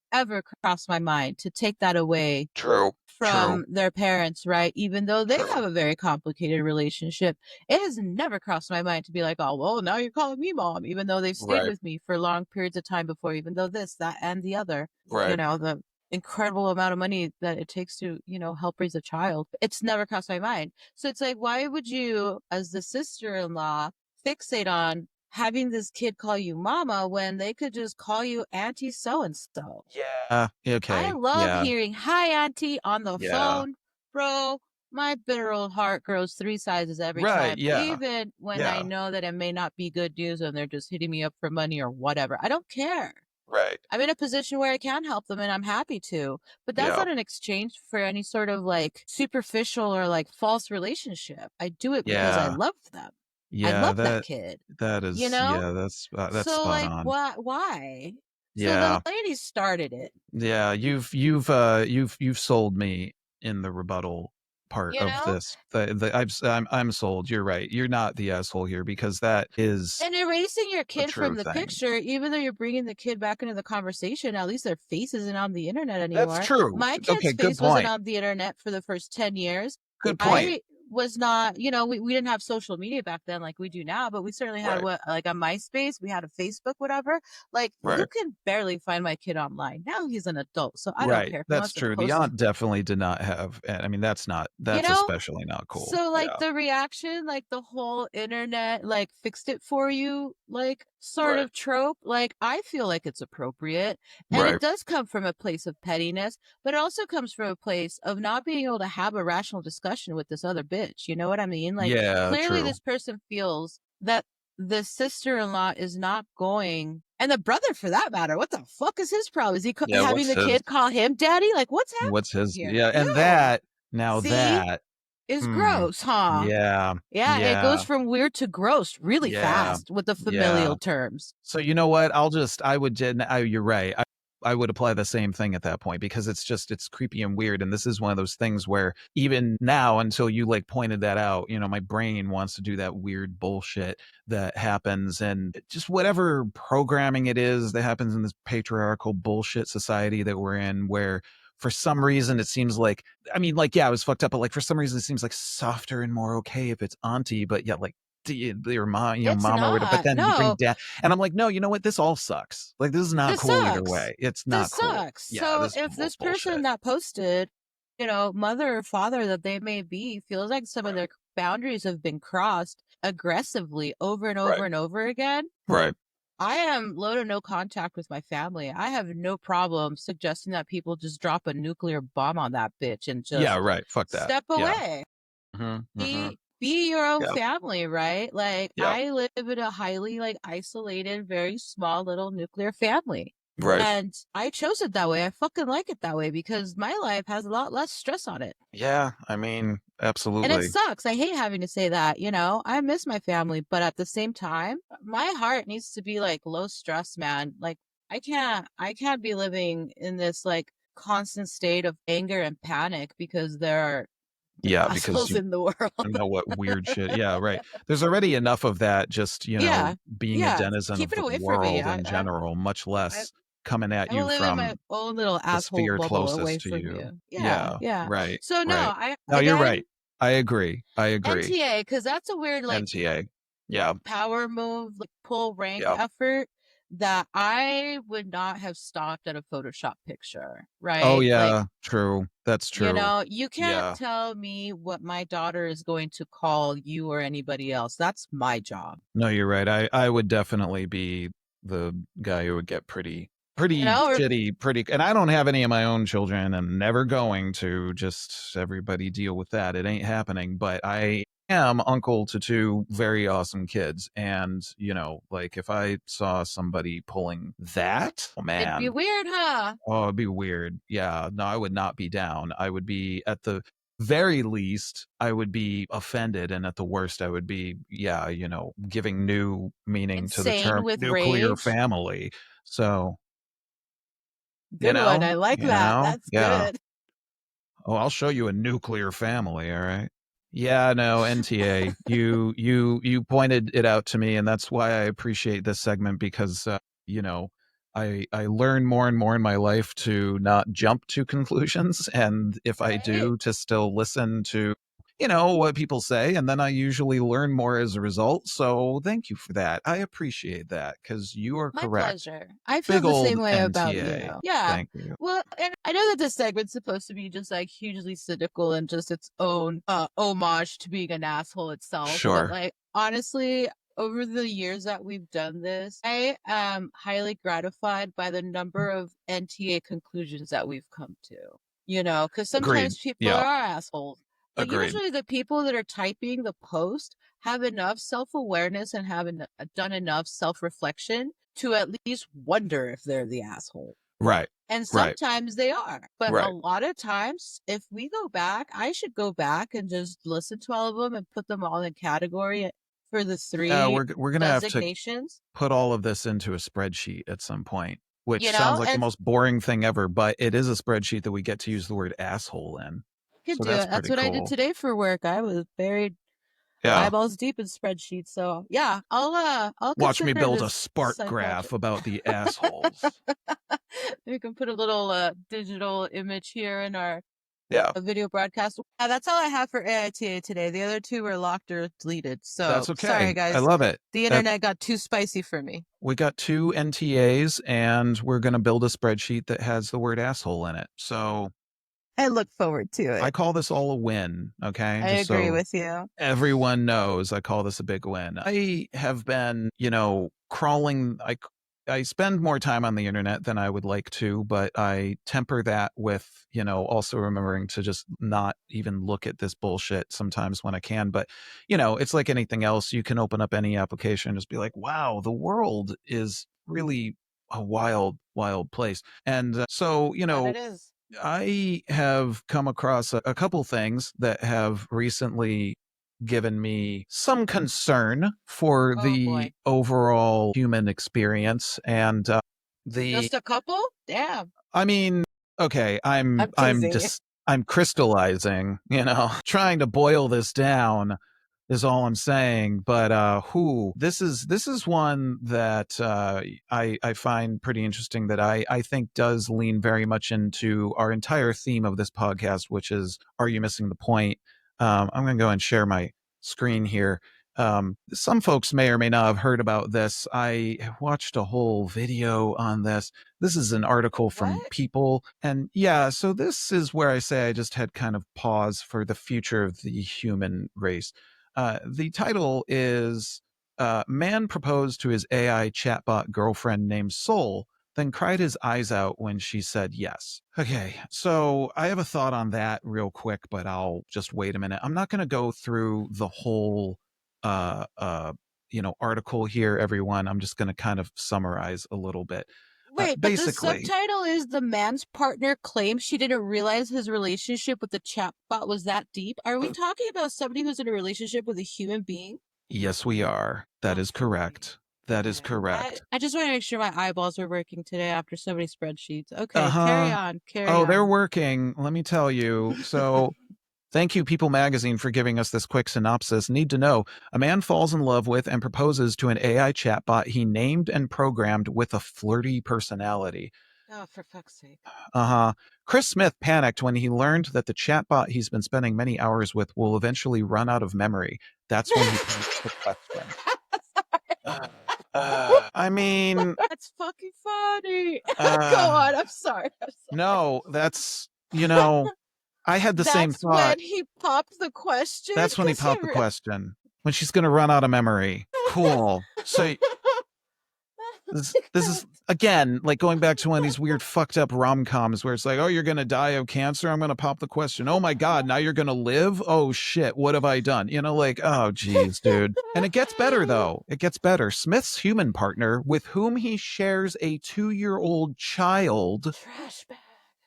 cross my mind to take that away True. from their parents, right? Even though they True. have a very complicated relationship, it has never crossed my mind to be like, oh, well, now you're calling me mom, even though they've stayed Right. with me for long periods of time before, even though this, that, and the other, you Right. know, the incredible amount of money that it takes to, you know, help raise a child. It's never crossed my mind. So it's like, why would you, as the sister-in-law, fixate on having this kid call you mama when they could just call you auntie so-and-so? Yeah. I Okay. love Yeah. hearing "Hi, auntie" on the Yeah. phone. Bro, my bitter old heart grows 3 sizes every Right. time, Yeah. even when I Yeah. know that it may not be good news and they're just hitting me up for money or whatever. I don't care. Right. I'm in a position where I can help them and I'm happy to, but that's Yeah. not an exchange for any sort of like superficial or like false relationship. I do it because I Yeah. love them. I Yeah. love that kid, That you is. know? Yeah. That's So spot like on. why? So the Yeah. lady started it, Yeah. You've sold me in the rebuttal part you of know? this. I'm sold. You're right. You're not the asshole here because that is And erasing your a kid true from the thing. picture, even though you're bringing the kid back into the conversation, at least their face isn't on the internet That's anymore. true. My kid's Okay. Good face wasn't point. on the internet for the first 10 years. Good point. I was not, you know, we didn't have social media back then like we do now, but we certainly had Right. like a MySpace, we had a Facebook, whatever. Like you Right. can barely find my kid online. Now he's an adult, so I don't Right. care if he That's wants to true. The post, aunt definitely did not have. I mean, you that's know? especially not cool. So like Yeah. the reaction, like the whole internet, like fixed it for you, like sort Right. of trope, like I feel like it's appropriate. And it Right. does come from a place of pettiness, but it also comes from a place of not being able to have a rational discussion with this other bitch. You know what I mean? Like Yeah. clearly True. this person feels that the sister-in-law is not going, and the brother for that matter, what the fuck is his problem? Is he Yeah. having What's the his? kid call him daddy? Like what's happening What's his? here? Yeah. And Yeah. that now See? that. Is Hmm. gross, huh? Yeah. Yeah, it Yeah. goes from weird to gross really Yeah. fast with the Yeah. familial terms. So you know what? You're right. I would apply the same thing at that point because it's creepy and weird. And this is one of those things where even now, until you like pointed that out, you know, my brain wants to do that weird bullshit that happens and just whatever programming it is that happens in this patriarchal bullshit society that we're in, where for some reason it seems like, I mean, like, yeah, it was fucked up, but like for some reason it seems like softer and more okay if it's auntie, but yeah, like your mom, you know, It's mom or whatever, but not. then you bring No, dad, and I'm like, no, you know what? This all sucks. Like, this is not this cool either sucks. way. It's This not cool. sucks. Yeah, So this if this person bullshit. that posted, you know, mother or father that they may be, feels like some of Right. their boundaries have been crossed aggressively over and over Right. and over again, Right. I am low to no contact with my family. I have no problem suggesting that people just drop a nuclear bomb on that bitch and Yeah. just Right. Fuck that. step Yeah. away. Mm-hmm. Mm-hmm. Be your own Yeah. family, right? Like Yeah. I live in a highly like isolated, very small little nuclear family. Right. And I chose it that way. I fucking like it that way because my life has a lot less stress on it. Yeah. I mean, And it absolutely. sucks. I hate having to say that, you know. I miss my family, but at the same time, my heart needs to be like low stress, man. Like I can't be living in this like constant state of anger and panic because there are Yeah, because assholes you in the world. know what weird shit. Yeah. Right. There's already enough of that. Just Yeah. being a Yeah. denizen Keep of it the away from me. world in general, much I less coming at I will you live in my from own little the asshole sphere bubble away closest to from you. you. Yeah, Yeah. yeah. Right. So no, Right. I No, you're again right. I agree. I agree. NTA because that's a weird like NTA. Yeah. power move, like pull rank Yeah. effort that I would not have stopped at a Photoshop picture, Oh right? Like, yeah. True. That's you true. know, you can't Yeah. tell me what my daughter is going to call you or anybody else. That's my job. No, you're right. I would definitely be the guy who would get pretty You know, or shitty, and I don't have any of my own children and never going to. Just everybody deal with that. It ain't happening. But I am uncle to two very awesome kids. And, like if I saw somebody pulling that, oh it'd be man. weird, huh? Oh, it'd be weird. Yeah. No, I would not be down. I would be at the very least, I would be offended, and at the worst, I would be, giving new meaning to the Insane term with nuclear rage. family. So, Good one. I like that. That's yeah. good. Oh, I'll show you a nuclear family, all right? Yeah, no, NTA. You pointed it out to me, and that's why I appreciate this segment because I learn more and more in my life to not jump to conclusions, and if I Right. do, to still listen to what people say, and then I usually learn more as a result. So thank you for that. I appreciate that because you are My correct. pleasure. I feel Big the old same way about you. NTA. Yeah. Thank you. Well, and I know that this segment's supposed to be just like hugely cynical and just its own homage to being an asshole itself. But Sure. like honestly, over the years that we've done this, I am highly gratified by the number of NTA conclusions that we've come to. Because Agreed. sometimes people Yeah. are assholes. But Agreed. usually the people that are typing the post have enough self-awareness and have done enough self-reflection to at least wonder if they're the asshole. Right. And Right. sometimes they are. But a Right. lot of times, if we go back, I should go back and just listen to all of them and put them all in category for the three We're gonna have to designations. put all of this into a spreadsheet at some point, which You sounds know, like the and most boring thing ever, but it is a spreadsheet that we get to use the word asshole in. you can So do that's it. That's pretty what I did cool. today for work. I was buried Yeah. eyeballs deep in spreadsheets. So yeah, I'll Watch me consider build a this spark side graph project. about the assholes. We can put a little digital image here in our Yeah. video broadcast. That's all I have for AITA today. The other two were locked or deleted. So That's okay. sorry, guys. I love it. The internet got too spicy for me. We got 2 NTAs, and we're gonna build a spreadsheet that has the word asshole in it. So I look forward to it. I call this all a win, okay? I agree with you. Everyone knows I call this a big win. I have been, crawling. I spend more time on the internet than I would like to, but I temper that with, also remembering to just not even look at this bullshit sometimes when I can. But, it's like anything else. You can open up any application and just be like, wow, the world is really a wild, wild place. And so, But it is. I have come across a couple things that have recently given me some concern for Oh, the boy. overall human experience, and Just a couple? Damn. I mean, okay, I'm teasing you. just I'm crystallizing, trying to boil this down is all I'm saying. But this is one that I find pretty interesting that I think does lean very much into our entire theme of this podcast, which is, are you missing the point? I'm gonna go and share my screen here. Some folks may or may not have heard about this. I watched a whole video on this. This is an article from What? People. And yeah, so this is where I say I just had kind of pause for the future of the human race. The title is Man Proposed to His AI Chatbot Girlfriend Named Soul, then cried his eyes out when she said yes. Okay, so I have a thought on that real quick, but I'll just wait a minute. I'm not going to go through the whole article here, everyone. I'm just going to kind of summarize a little bit. Wait, but the Basically, subtitle is the man's partner claims she didn't realize his relationship with the chatbot was that deep. Are we talking about somebody who's in a relationship with a human being? yes, we are. That is correct. That is correct. I just want to make sure my eyeballs are working today after so many spreadsheets. Okay, Uh-huh. carry on. Oh, they're working. Let me tell you. So thank you, People Magazine, for giving us this quick synopsis. Need to know, a man falls in love with and proposes to an AI chatbot he named and programmed with a flirty personality. Oh, for fuck's sake. Uh-huh. Chris Smith panicked when he learned that the chatbot he's been spending many hours with will eventually run out of memory. That's when he posed the question. I mean... That's fucking funny. Go on, I'm sorry. No, that's, I had the same thought. That's when he popped the question? That's when he popped the question. When she's going to run out of memory. Cool. So this is, again, like going back to one of these weird fucked up rom-coms where it's like, oh, you're going to die of cancer? I'm going to pop the question. Oh my God, now you're going to live? Oh shit, what have I done? Oh geez, dude. And it gets better though. It gets better. Smith's human partner, with whom he shares a 2-year-old child,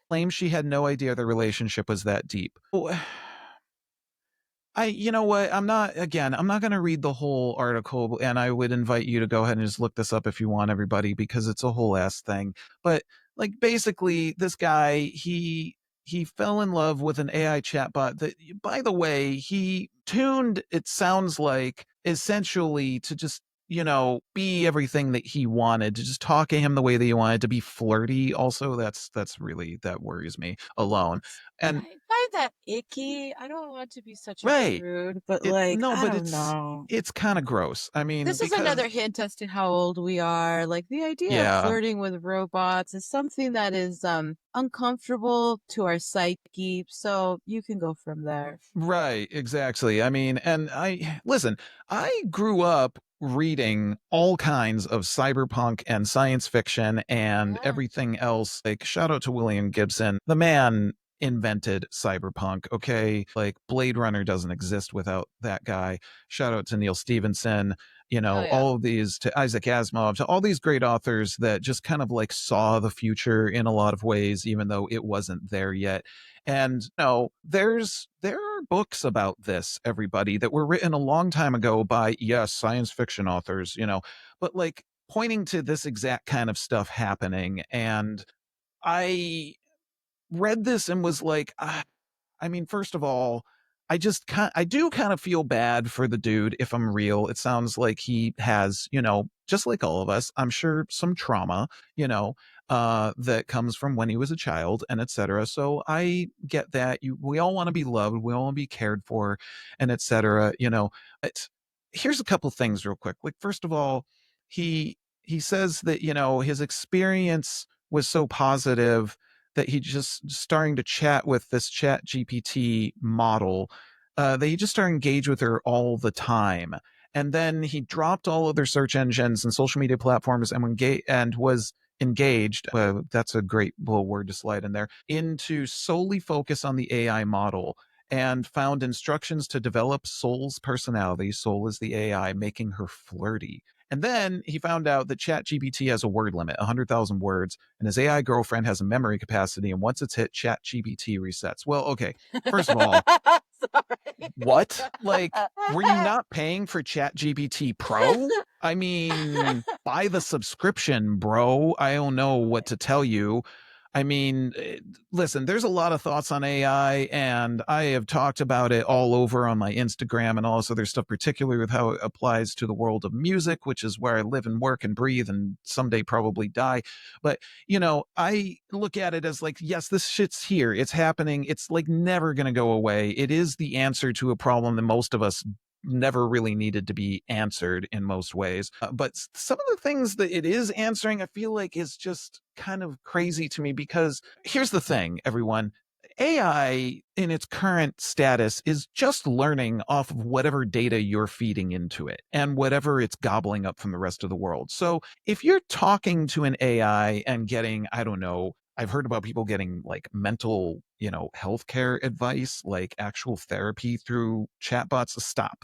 claims she had no idea the relationship was that deep. You know what? I'm not going to read the whole article, and I would invite you to go ahead and just look this up if you want, everybody, because it's a whole ass thing. But like, basically, this guy, he fell in love with an AI chatbot that, by the way, he tuned, it sounds like, essentially to just, be everything that he wanted, to just talk to him the way that he wanted, to be flirty. Also, that's really, that worries me alone. And I find that icky. I don't want to be such a right. prude, but It like, no, I but don't know. it's kind of gross. I mean, This is because another hint as to how old we are. Like the idea of yeah, flirting with robots is something that is uncomfortable to our psyche. So you can go from there. right, exactly. I mean, and listen, I grew up reading all kinds of cyberpunk and science fiction and Yeah. everything else. Like, shout out to William Gibson. The man invented cyberpunk, okay? Like, Blade Runner doesn't exist without that guy. Shout out to Neil Stephenson, Oh yeah. all of these, to Isaac Asimov, to all these great authors that just kind of like saw the future in a lot of ways, even though it wasn't there yet. And there are books about this, everybody, that were written a long time ago by, yes, science fiction authors, but like pointing to this exact kind of stuff happening. And I read this and was like, I mean, first of all, I do kind of feel bad for the dude, if I'm real. It sounds like he has, just like all of us, I'm sure, some trauma, that comes from when he was a child, and etc. So I get that. We all want to be loved, we all want to be cared for, and etc. But here's a couple things real quick. Like, first of all, he says that, his experience was so positive that he just starting to chat with this chat GPT model, that he just started engage with her all the time. And then he dropped all other search engines and social media platforms and was engaged. That's a great little word to slide in there, into solely focus on the AI model, and found instructions to develop Soul's personality. Soul is the AI, making her flirty. And then he found out that ChatGPT has a word limit, 100,000 words, and his AI girlfriend has a memory capacity. And once it's hit, ChatGPT resets. Well, okay. First of all, Sorry. what? Like, were you not paying for ChatGPT Pro? I mean, buy the subscription, bro. I don't know what to tell you. I mean, listen, there's a lot of thoughts on AI, and I have talked about it all over on my Instagram and all this other stuff, particularly with how it applies to the world of music, which is where I live and work and breathe and someday probably die. But, I look at it as like, yes, this shit's here. It's happening. It's like never going to go away. It is the answer to a problem that most of us never really needed to be answered in most ways. But some of the things that it is answering, I feel like, is just kind of crazy to me, because here's the thing, everyone. AI in its current status is just learning off of whatever data you're feeding into it and whatever it's gobbling up from the rest of the world. So if you're talking to an AI and getting, I don't know, I've heard about people getting like mental, healthcare advice, like actual therapy through chatbots.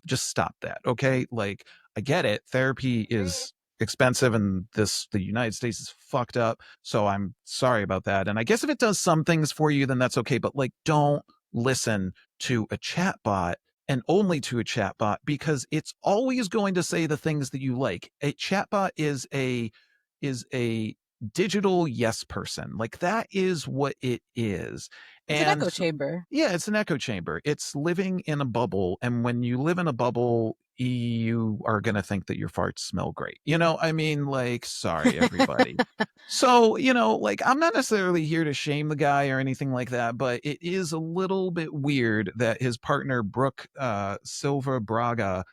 Just stop that. Okay. Like, I get it. Therapy is expensive, and the United States is fucked up. So I'm sorry about that. And I guess if it does some things for you, then that's okay. But like, don't listen to a chatbot, and only to a chatbot, because it's always going to say the things that you like. A chatbot is a digital yes person. Like, that is what it is. It's an And echo chamber. yeah, it's an echo chamber. It's living in a bubble. And when you live in a bubble, you are going to think that your farts smell great. I mean, like, sorry, everybody. So, like, I'm not necessarily here to shame the guy or anything like that, but it is a little bit weird that his partner, Brooke Silva Braga,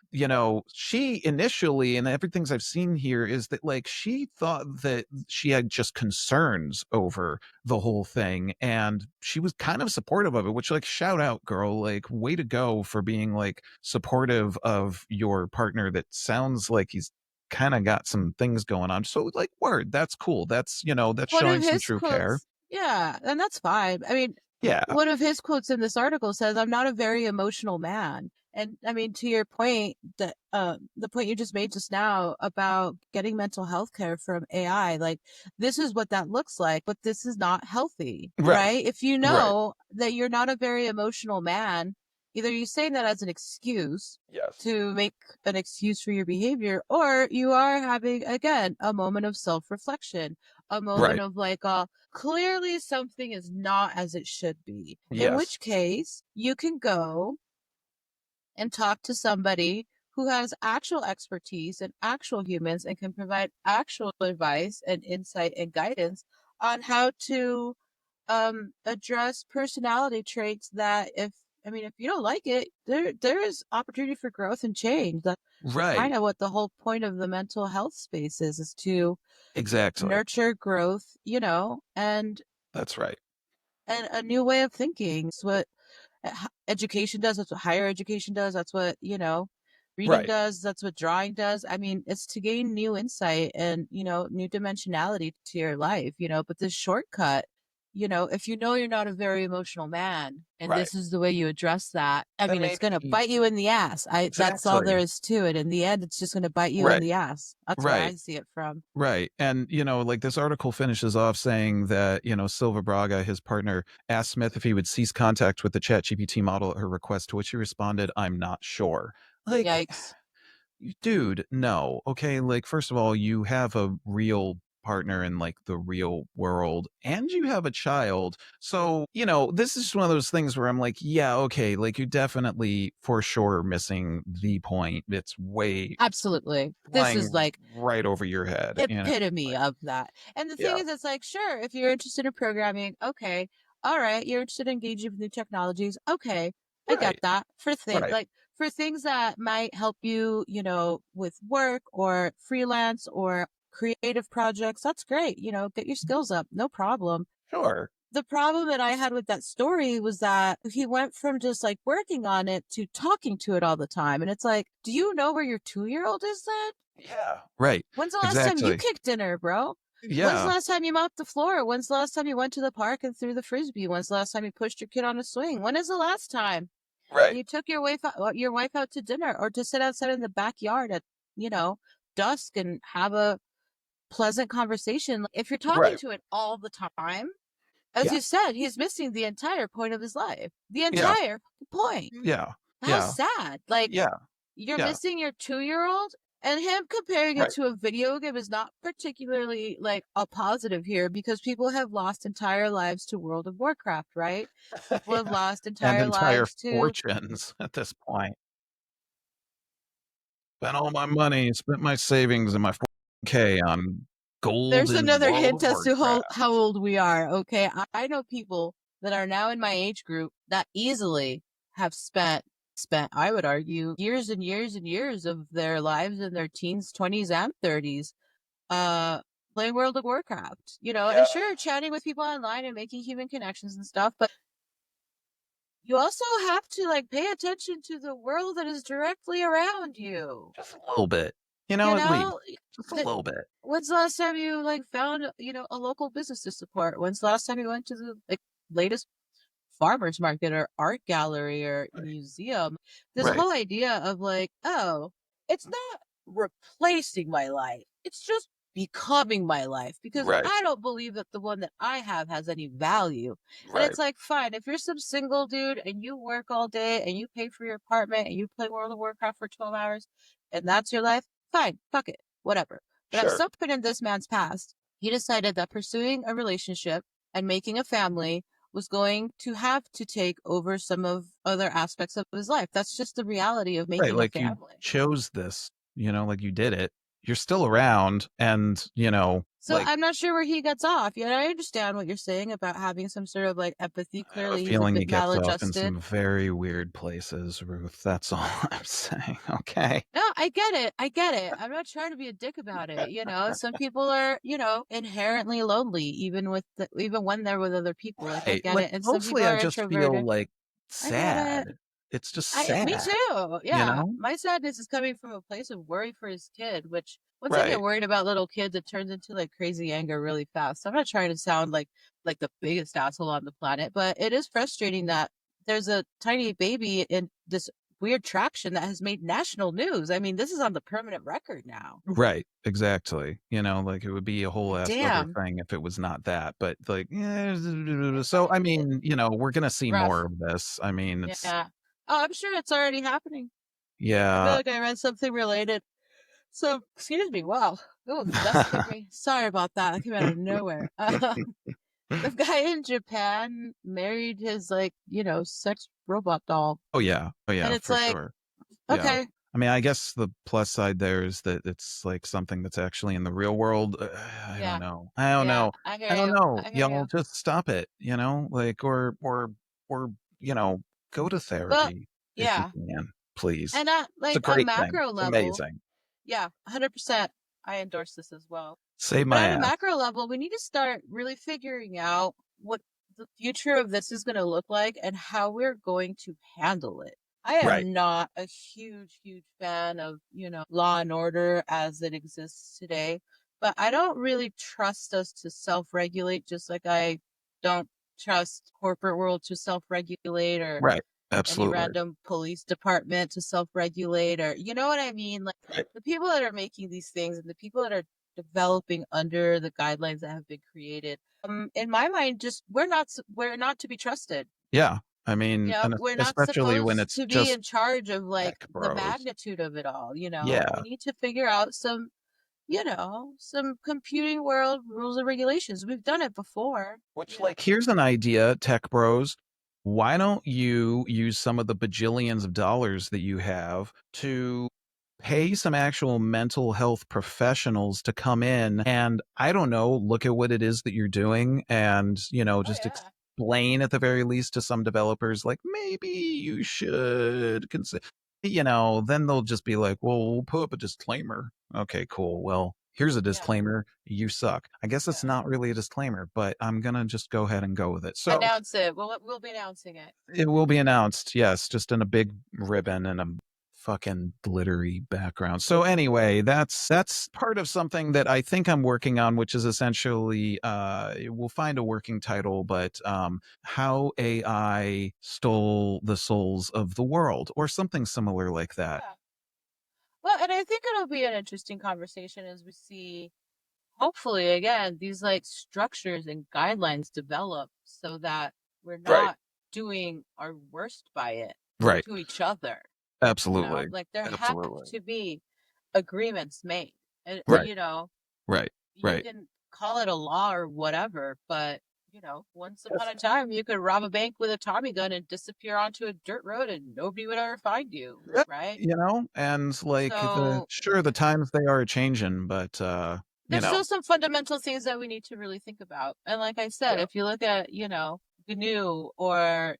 she initially, and everything I've seen here, is that, like, she thought that she had just concerns over the whole thing, and she was kind of supportive of it, which, like, shout out, girl, like, way to go for being like supportive of your partner that sounds like he's kind of got some things going on. So, like, word, that's cool. That's, that's One of showing some his true care. quotes, yeah, and that's fine. I mean, Yeah. one of his quotes in this article says, "I'm not a very emotional man." And I mean, to your point, that the point you just made just now about getting mental health care from AI, like, this is what that looks like, but this is not healthy, Right. right? If you Right. know that you're not a very emotional man, either you're saying that as an excuse Yes. to make an excuse for your behavior, or you are having, again, a moment of self-reflection, a moment of like, clearly something is not as it should be. Yes. In which case, you can go and talk to somebody who has actual expertise and actual humans and can provide actual advice and insight and guidance on how to address personality traits that if you don't like it, there is opportunity for growth and change. That's kind of what the whole point of the mental health space is to nurture growth, and that's right. And a new way of thinking. It's what education does. That's what higher education does. That's what, reading does. That's what drawing does. I mean, it's to gain new insight and, new dimensionality to your life, but this shortcut, if you're not a very emotional man and this is the way you address that, it's going to bite you in the ass. That's all there is to it. In the end, it's just going to bite you in the ass. That's where I see it from. Right. And, like this article finishes off saying that, Silva Braga, his partner, asked Smith if he would cease contact with the ChatGPT model at her request, to which he responded, "I'm not sure." Like, yikes. Dude, no. Okay. Like, first of all, you have a real partner in like the real world and you have a child. So, this is just one of those things where I'm like, yeah, okay. Like you're definitely for sure missing the point. It's way absolutely. This is like right over your head. Epitome of that. And the thing is, it's like, sure, if you're interested in programming, okay. All right. You're interested in engaging with new technologies. Okay. I get that. For things like for things that might help you, with work or freelance or creative projects, that's great. Get your skills up. No problem. Sure. The problem that I had with that story was that he went from just like working on it to talking to it all the time. And it's like, do you know where your 2-year-old is then? Yeah. Right. When's the last time you kicked dinner, bro? Yeah. When's the last time you mopped the floor? When's the last time you went to the park and threw the frisbee? When's the last time you pushed your kid on a swing? When is the last time? Right. You took your wife out to dinner or to sit outside in the backyard at, dusk and have a pleasant conversation. If you're talking to it all the time, as you said, he's missing the entire point of his life. The entire point. Yeah. How sad. Like, you're missing your 2-year-old, and him comparing it to a video game is not particularly like a positive here because people have lost entire lives to World of Warcraft, right? People have lost entire lives to fortunes at this point. Spent all my money, spent my savings and my 4K on gold. There's another hint as to how old we are. Okay. I know people that are now in my age group that easily have spent, I would argue, years and years and years of their lives in their teens, 20s, and 30s, playing World of Warcraft, and sure, chatting with people online and making human connections and stuff, but you also have to like pay attention to the world that is directly around you. Just a little bit, at least. Just a little bit. When's the last time you like found, a local business to support? When's the last time you went to the latest farmer's market or art gallery or museum? This whole idea of like, oh, it's not replacing my life. It's just becoming my life because I don't believe that the one that I have has any value. And it's like, fine, if you're some single dude and you work all day and you pay for your apartment and you play World of Warcraft for 12 hours and that's your life, fine, fuck it, whatever. But at some point in this man's past, he decided that pursuing a relationship and making a family was going to have to take over some of other aspects of his life. That's just the reality of making a family. You chose this, like you did it. You're still around and, So I'm not sure where he gets off. I understand what you're saying about having some sort of like empathy. Clearly, he's a bit maladjusted. Off in some very weird places, Ruth. That's all I'm saying. Okay. No, I get it. I'm not trying to be a dick about it. Some people are, inherently lonely, even when they're with other people. Like, I get it. And some people are I just feel like sad. It's just sad. Me too. Yeah. My sadness is coming from a place of worry for his kid, which once I get worried about little kids, it turns into like crazy anger really fast. So I'm not trying to sound like the biggest asshole on the planet, but it is frustrating that there's a tiny baby in this weird traction that has made national news. I mean, this is on the permanent record now. Right. Exactly. Like it would be a whole ass other thing if it was not that. But like, so I mean, we're gonna see more of this. I mean, it's Oh, I'm sure it's already happening. I feel Yeah. like I read something related. So, excuse me. Wow. Oh, dust hit me. Sorry about that. That came out of nowhere. The guy in Japan married his, like, sex robot doll. Oh yeah. Oh And yeah, it's for like, sure. Yeah. okay, I mean, I guess the plus side there is that it's like something that's actually in the real world. I don't yeah, know. I don't yeah, know. I hear I don't you. know. I hear Y'all you. just stop it, like or go to Well, therapy if you yeah. can, please. And at It's a like a great thing. macro It's level, amazing. yeah, 100%. I endorse this as well. Save But my at a ass. macro level, we need to start really figuring out what the future of this is going to look like and how we're going to handle it. I Right. am not a huge, huge fan of, law and order as it exists today, but I don't really trust us to self-regulate, just like I don't trust corporate world to self-regulate, or Right. any Absolutely. random police department to self-regulate, or you know what I mean? Like, Right. the people that are making these things and the people that are developing under the guidelines that have been created, in my mind, just we're not to be trusted. Yeah. I mean, and We're not especially when supposed it's to be just in charge of, like, tech the bros. magnitude of it all. We Yeah. need to figure out some computing world rules and regulations. We've done it before. Which, like, here's an idea, tech bros. Why don't you use some of the bajillions of dollars that you have to pay some actual mental health professionals to come in and, I don't know, look at what it is that you're doing and, Oh just yeah. explain at the very least to some developers, like, maybe you should consider, then they'll just be like, well, we'll put up a disclaimer. Okay, cool. Well, here's a Yeah. disclaimer. You suck. I guess it's Yeah. not really a disclaimer, but I'm going to just go ahead and go with it. So Announce it. We'll be announcing it. it will be announced. Yes, just in a big ribbon and a fucking glittery background. So anyway, that's part of something that I think I'm working on, which is essentially we'll find a working title, but how AI stole the souls of the world or something similar like that. Yeah. Well, and I think it'll be an interesting conversation as we see, hopefully, again, these like structures and guidelines develop so that we're Right. not doing our worst by it Right. to each other. Absolutely. Like, there have Absolutely. to be agreements made. And, Right. Right. you Right. can call it a law or whatever, but once upon a time, you could rob a bank with a Tommy gun and disappear onto a dirt road and nobody would ever find you, Yep. right? And like So the times they are changing, but there's still some fundamental things that we need to really think about. And like I said, yeah. if you look at, GNU, or,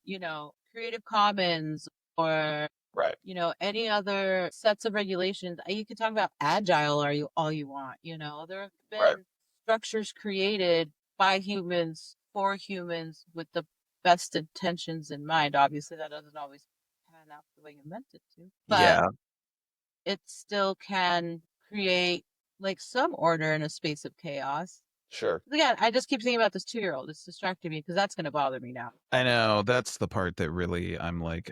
Creative Commons, or, Right. any other sets of regulations, you can talk about agile all you want. There have Right. been structures created by humans for humans with the best intentions in mind. Obviously, that doesn't always pan out the way you meant it to, but Yeah. it still can create, like, some order in a space of chaos. Sure. Again, I just keep thinking about this 2-year-old. It's distracting me because that's going to bother me now. I know that's the part that really I'm like,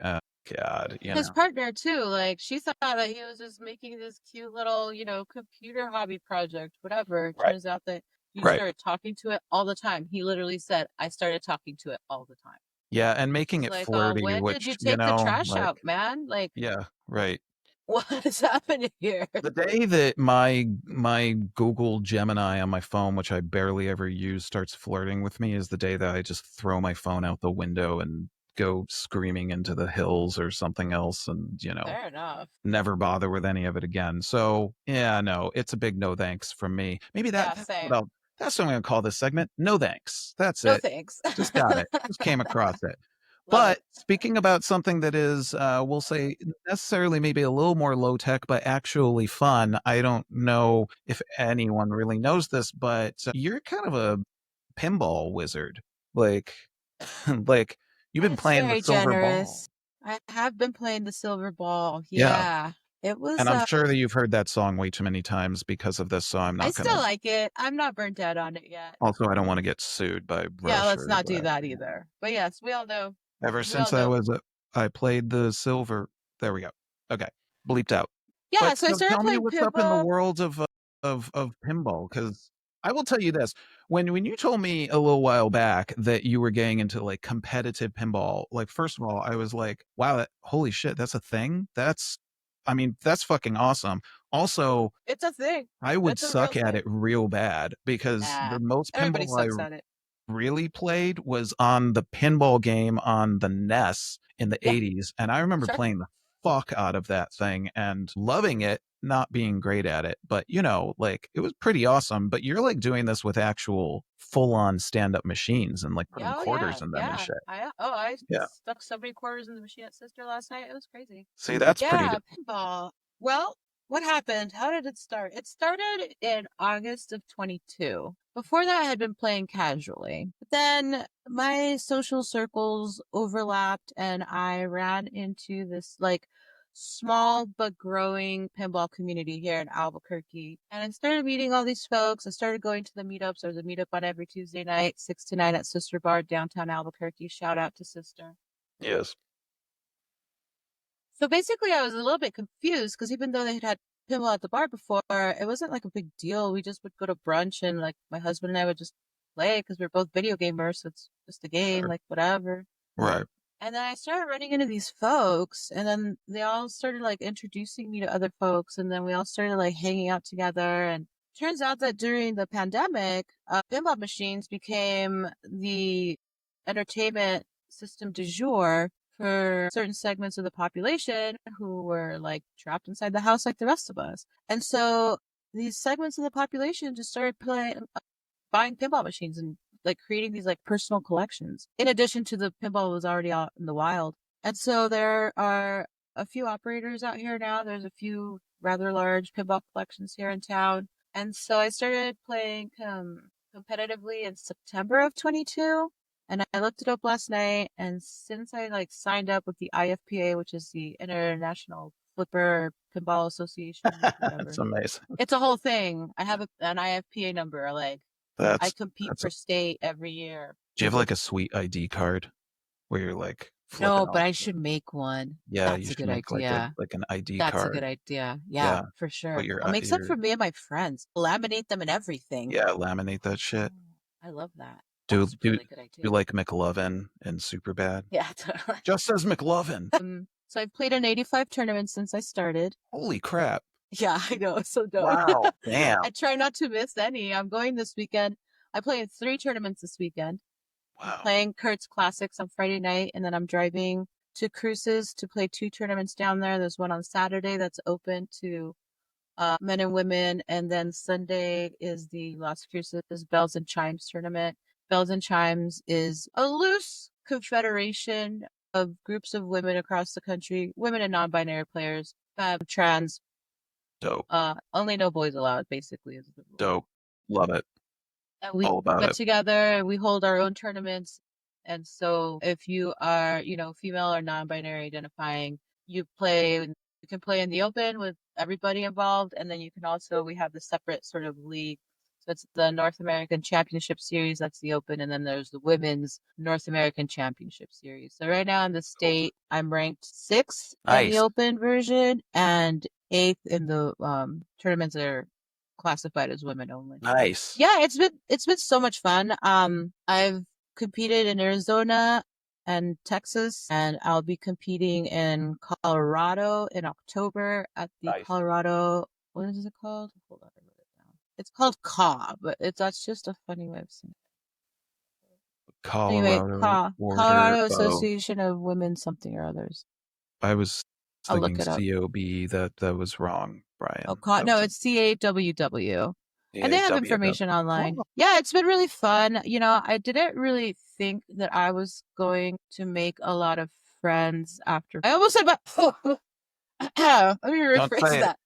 God, His partner too, like, she thought that he was just making this cute little, computer hobby project, whatever. It Right. turns out that you Right. started talking to it all the time. He literally said, I started talking to it all the time. Yeah, and making It's it like, flirty, when did you which, take the trash like, out, man? Like, yeah, right. what is happening here? The day that my Google Gemini on my phone, which I barely ever use, starts flirting with me is the day that I just throw my phone out the window and go screaming into the hills or something else and, Fair enough. never bother with any of it again. So, yeah, no, it's a big no thanks from me. Maybe Yeah, that's same. that's what I'm going to call this segment. No thanks. That's No it. thanks. Just got it. Just came across it. Love But it. speaking about something that is, we'll say, necessarily maybe a little more low tech, but actually fun. I don't know if anyone really knows this, but you're kind of a pinball wizard. Like, like you've been That's playing the very silver ball. generous. I have been playing the silver ball. Yeah. Yeah. It was And I'm sure that you've heard that song way too many times because of this, so I'm I not still gonna. like it. I'm not burnt out on it yet. Also, I don't want to get sued by Yeah, let's Russia. not do But that either. But yes, we all know. ever We all since know. I played the silver. There we go. Okay, bleeped out. Yeah, But so I so started tell me playing what's up in the pinball. world of pinball, because I will tell you this. When you told me a little while back that you were getting into like competitive pinball, like first of all, I was like, wow, holy shit, that's a thing. I mean, that's fucking awesome. Also, It's a thing. I would It's a real suck at thing. it real bad because Nah, the most everybody pinball I sucks at it. really played was on the pinball game on the NES in the Yeah, 80s. And I remember sure. playing the fuck out of that thing and loving it, not being great at it. But, you know, like it was pretty awesome. But you're like doing this with actual full on stand up machines and like putting Oh quarters yeah, in them and yeah. shit. I Yeah. stuck so many quarters in the machine at Sister last night. It was crazy. See, that's pretty. Yeah, pinball. Well, what happened? How did it start? It started in August of 22. Before that, I had been playing casually. But then my social circles overlapped, and I ran into this like small but growing pinball community here in Albuquerque. And I started meeting all these folks. I started going to the meetups. There's a meetup on every Tuesday night, 6 to 9 at Sister Bar, downtown Albuquerque. Shout out to Sister. Yes. So basically, I was a little bit confused because even though they had pinball at the bar before, it wasn't like a big deal. We just would go to brunch and like my husband and I would just play because we're both video gamers. So it's just a game, Sure. like whatever. Right. And then I started running into these folks, and then they all started like introducing me to other folks, and then we all started like hanging out together. And turns out that during the pandemic, pinball machines became the entertainment system du jour for certain segments of the population who were like trapped inside the house like the rest of us. And so these segments of the population just started buying pinball machines and like creating these like personal collections in addition to the pinball that was already out in the wild. And so there are a few operators out here now. There's a few rather large pinball collections here in town. And so I started playing competitively in September of 22. And I looked it up last night. And since I like signed up with the IFPA, which is the International Flipper Pinball Association, whatever. That's amazing. It's a whole thing. I have an IFPA number. Like I compete that's for state every year. Do you have like a sweet ID card where you're like flipping No, out? but I should make one. Yeah, you That's a should good make idea. like an ID That's a card. good idea. Yeah, Yeah, for put sure. your I'll make some your for me and my friends. Laminate them and everything. yeah, laminate that shit. Oh, I love that. Do That's a do really good idea. do like McLovin and Superbad. Yeah, totally. Just says McLovin. So I've played in 85 tournaments since I started. Holy crap. Yeah, I know. It's so dope. Wow. Damn. I try not to miss any. I'm going this weekend. I play in 3 tournaments this weekend. Wow. Playing Kurt's Classics on Friday night, and then I'm driving to Cruces to play 2 tournaments down there. There's one on Saturday that's open to men and women, and then Sunday is the Las Cruces Bells and Chimes tournament. Bells and Chimes is a loose confederation of groups of women across the country, women and non-binary players, trans. Dope. Only no boys allowed, basically. Is the rule. Dope. Love it. And we All about get it. together and we hold our own tournaments. And so if you are, female or non-binary identifying, you can play in the open with everybody involved. And then you can also, we have the separate sort of league. So it's the North American Championship Series. That's the open. And then there's the Women's North American Championship Series. So right now in the state, I'm ranked 6th in the open version and 8th in the tournaments that are classified as women only. Nice. Yeah, it's been so much fun. I've competed in Arizona and Texas, and I'll be competing in Colorado in October at the Colorado. What is it called? Hold on, I wrote it down. It's called CAW, but that's just a funny way of saying it. Colorado. CAW, Colorado Association of Women something or others. I was thinking COB. That was wrong, Brian. No, it's CAWW. And they have information online. Oh. Yeah, it's been really fun. I didn't really think that I was going to make a lot of friends after. I almost said, let me rephrase that.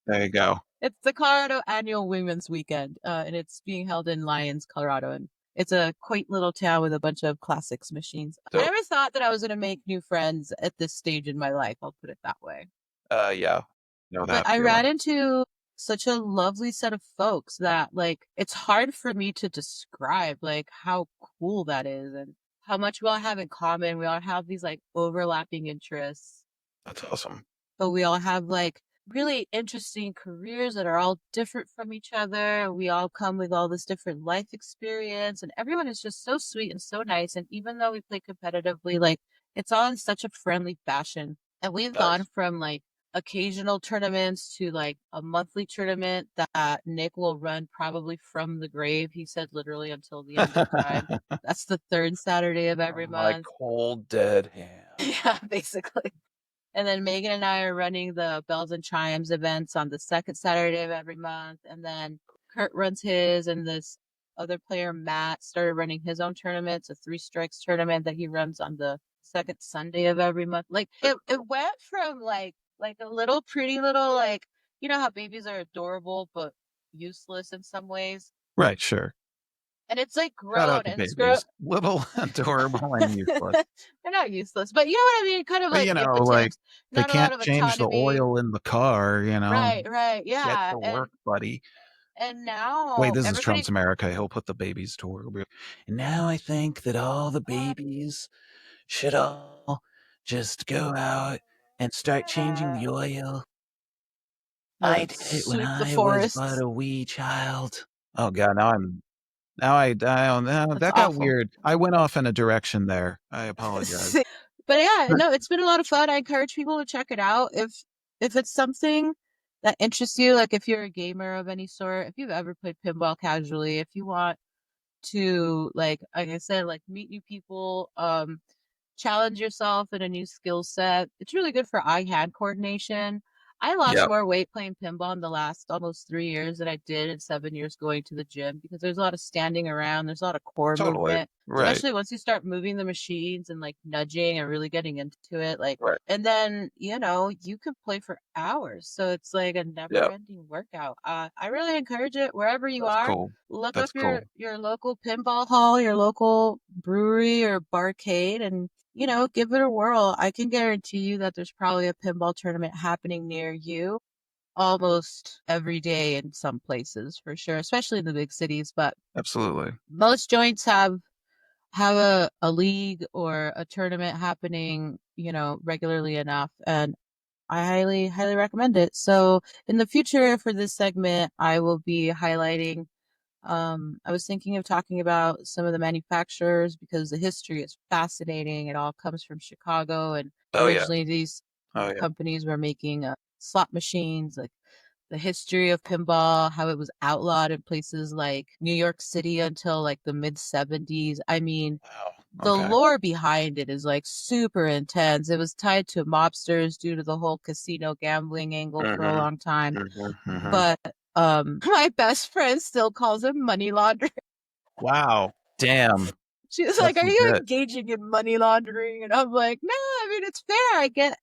There you go. It's the Colorado Annual Women's Weekend, and it's being held in Lyons, Colorado. And it's a quaint little town with a bunch of classics machines. Dope. I never thought that I was going to make new friends at this stage in my life. I'll put it that way. Yeah. But I ran into such a lovely set of folks that it's hard for me to describe how cool that is and how much we all have in common. We all have these overlapping interests. That's awesome. But we all have really interesting careers that are all different from each other. We all come with all this different life experience, and everyone is just so sweet and so nice. And even though we play competitively, like it's all in such a friendly fashion. And we've gone Nice. from like occasional tournaments to like a monthly tournament that Nick will run probably from the grave. He said literally until the end of time. That's the third Saturday of every My month. cold dead hand. Yeah, basically. And then Megan and I are running the Bells and Chimes events on the second Saturday of every month. And then Kurt runs his, and this other player, Matt, started running his own tournament. It's a 3 strikes tournament that he runs on the second Sunday of every month. Like it went from like a little pretty little, like, you know how babies are adorable but useless in some ways. Right, sure. And it's like Shout grown out to and it's grown. babies. Little, adorable, and useless. They're not useless, but you know what I mean? Kind of But, like you know, like, impotent, they not a lot can't of change the autonomy. oil in the car, you know? Right, Get yeah. to work, buddy. And Wait, now this is everybody, Trump's America. He'll put the babies to work. And now I think that all the babies should all just go out and start changing the oil. I like, did it when sweep the I was but forests. a wee child. Oh God, now I don't know. That's That got awful. weird. I went off in a direction there. I apologize. But yeah, But no, it's been a lot of fun. I encourage people to check it out if it's something that interests you, like if you're a gamer of any sort, if you've ever played pinball casually, if you want to like I said, like meet new people, challenge yourself in a new skill set. It's really good for eye-hand coordination. I lost Yep. more weight playing pinball in the last almost 3 years than I did in 7 years going to the gym, because there's a lot of standing around, there's a lot of core totally. movement, Right. especially once you start moving the machines and like nudging and really getting into it. Like, Right. and then, you know, you could play for hours. So it's like a never-ending workout. I really encourage it wherever you That's are. cool. Look That's up cool. your local pinball hall, your local brewery or barcade, and you know, give it a whirl. I can guarantee you that there's probably a pinball tournament happening near you almost every day in some places, for sure, especially in the big cities. But Absolutely. most joints have a league or a tournament happening, you know, regularly enough, and I highly recommend it. So in the future for this segment, I will be highlighting, I was thinking of talking about some of the manufacturers because the history is fascinating. It all comes from Chicago, and Oh yeah. originally these Oh yeah. companies were making slot machines. Like the history of pinball, how it was outlawed in places like New York City until like the mid 70s. I mean, Wow. the Okay. lore behind it is like super intense. It was tied to mobsters due to the whole casino gambling angle for a Mhm. long time. Mhm. But my best friend still calls him money laundering. Wow. Damn. She was That's like, "Are you legit. engaging in money laundering?" And I'm like, "No, I mean it's fair.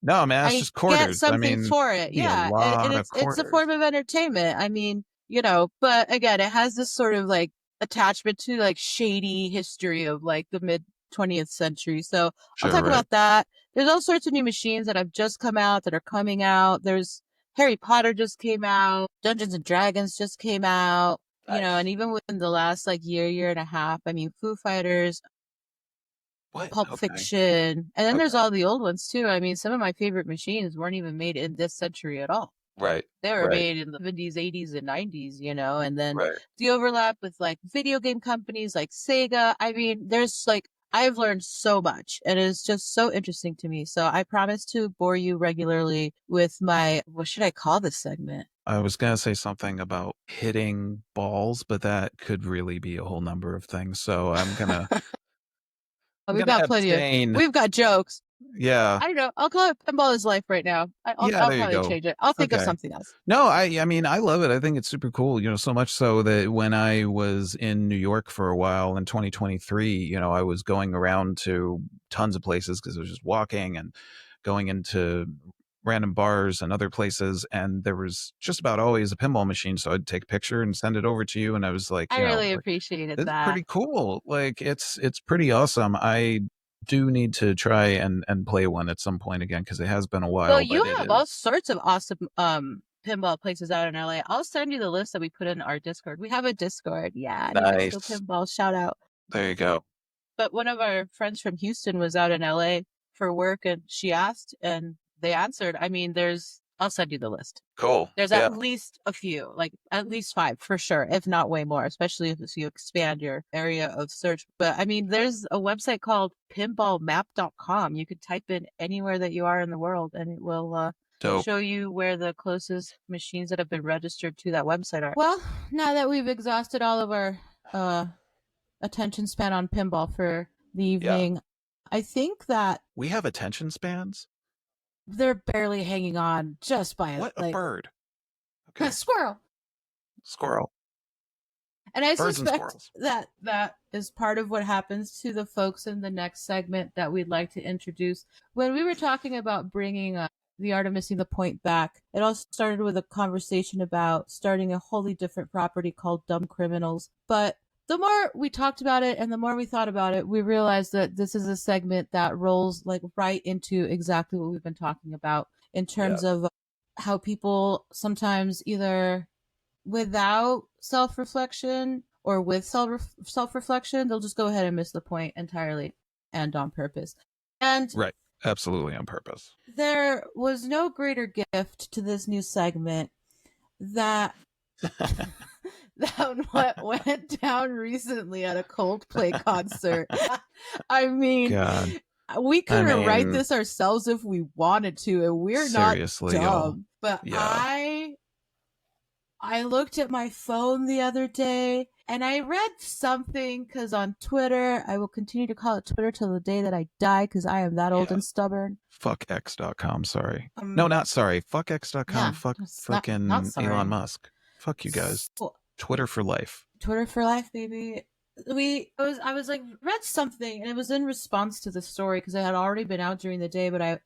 No, man, it's I just get quarters. I something mean, for it. be a Yeah, and lot of it's a quarters. form of entertainment. I mean, you know, but again, it has this sort of like attachment to like shady history of like the mid 20th century. So I'll Sure, talk right. about that. There's all sorts of new machines that have just come out, that are coming out. There's Harry Potter just came out, Dungeons and Dragons just came out, you know, Nice. and even within the last like year and a half, I mean, Foo Fighters, What? Pulp Okay. Fiction, and then there's Okay. all the old ones too. I mean, some of my favorite machines weren't even made in this century at all. Right. They were Right. made in the 70s, 80s, and 90s, you know, and then Right. the overlap with like video game companies like Sega. I mean, there's like, I've learned so much, and it's just so interesting to me. So I promise to bore you regularly with my, what should I call this segment? I was gonna say something about hitting balls, but that could really be a whole number of things. So I'm gonna We've got plenty of, abstain. we've got jokes. Yeah. I don't know. I'll call it Pinball is Life right now. Yeah, I'll there you probably go. change it. I'll think of Okay. something else. No, I mean, I love it. I think it's super cool, you know, so much so that when I was in New York for a while in 2023, you know, I was going around to tons of places because I was just walking and going into random bars and other places, and there was just about always a pinball machine. So I'd take a picture and send it over to you, and I was like, I you know, really like, appreciated this is that. pretty cool. Like it's pretty awesome. I do need to try and play one at some point again because it has been a while. Well, you but it have all is. sorts of awesome pinball places out in LA. I'll send you the list that we put in our Discord. We have a Discord. Yeah, New Mexico Nice. Pinball, shout out. There you go. But one of our friends from Houston was out in LA for work, and she asked and they answered. I mean, there's I'll send you the list. Cool. There's Yeah. at least a few, like at least 5 for sure, if not way more, especially if you expand your area of search. But I mean, there's a website called pinballmap.com. You could type in anywhere that you are in the world and it will Dope. show you where the closest machines that have been registered to that website are. Well, now that we've exhausted all of our attention span on pinball for the evening, I think that We have attention spans? they're barely hanging on just by What a bird. a squirrel. Squirrel. And I Birds and suspect squirrels. that is part of what happens to the folks in the next segment that we'd like to introduce. When we were talking about bringing the art of missing the point back, it all started with a conversation about starting a wholly different property called Dumb Criminals. But the more we talked about it and the more we thought about it, we realized that this is a segment that rolls like right into exactly what we've been talking about in terms of how people sometimes either without self-reflection or with self-reflection, they'll just go ahead and miss the point entirely and on purpose. And Right. Absolutely on purpose. there was no greater gift to this new segment that what went down recently at a Coldplay concert. I mean, God. we could write mean, this ourselves if we wanted to, and we're seriously, not y'all. dumb. But Yeah. I looked at my phone the other day and I read something because on Twitter, I will continue to call it Twitter till the day that I die because I am that old and stubborn. Fuckx.com, sorry. No, not sorry. Fuckx.com. Yeah, Fuck it's fucking not sorry. Elon Musk. Fuck you guys. Twitter for life. Twitter for life, baby. I was like read something and it was in response to the story because I had already been out during the day, but I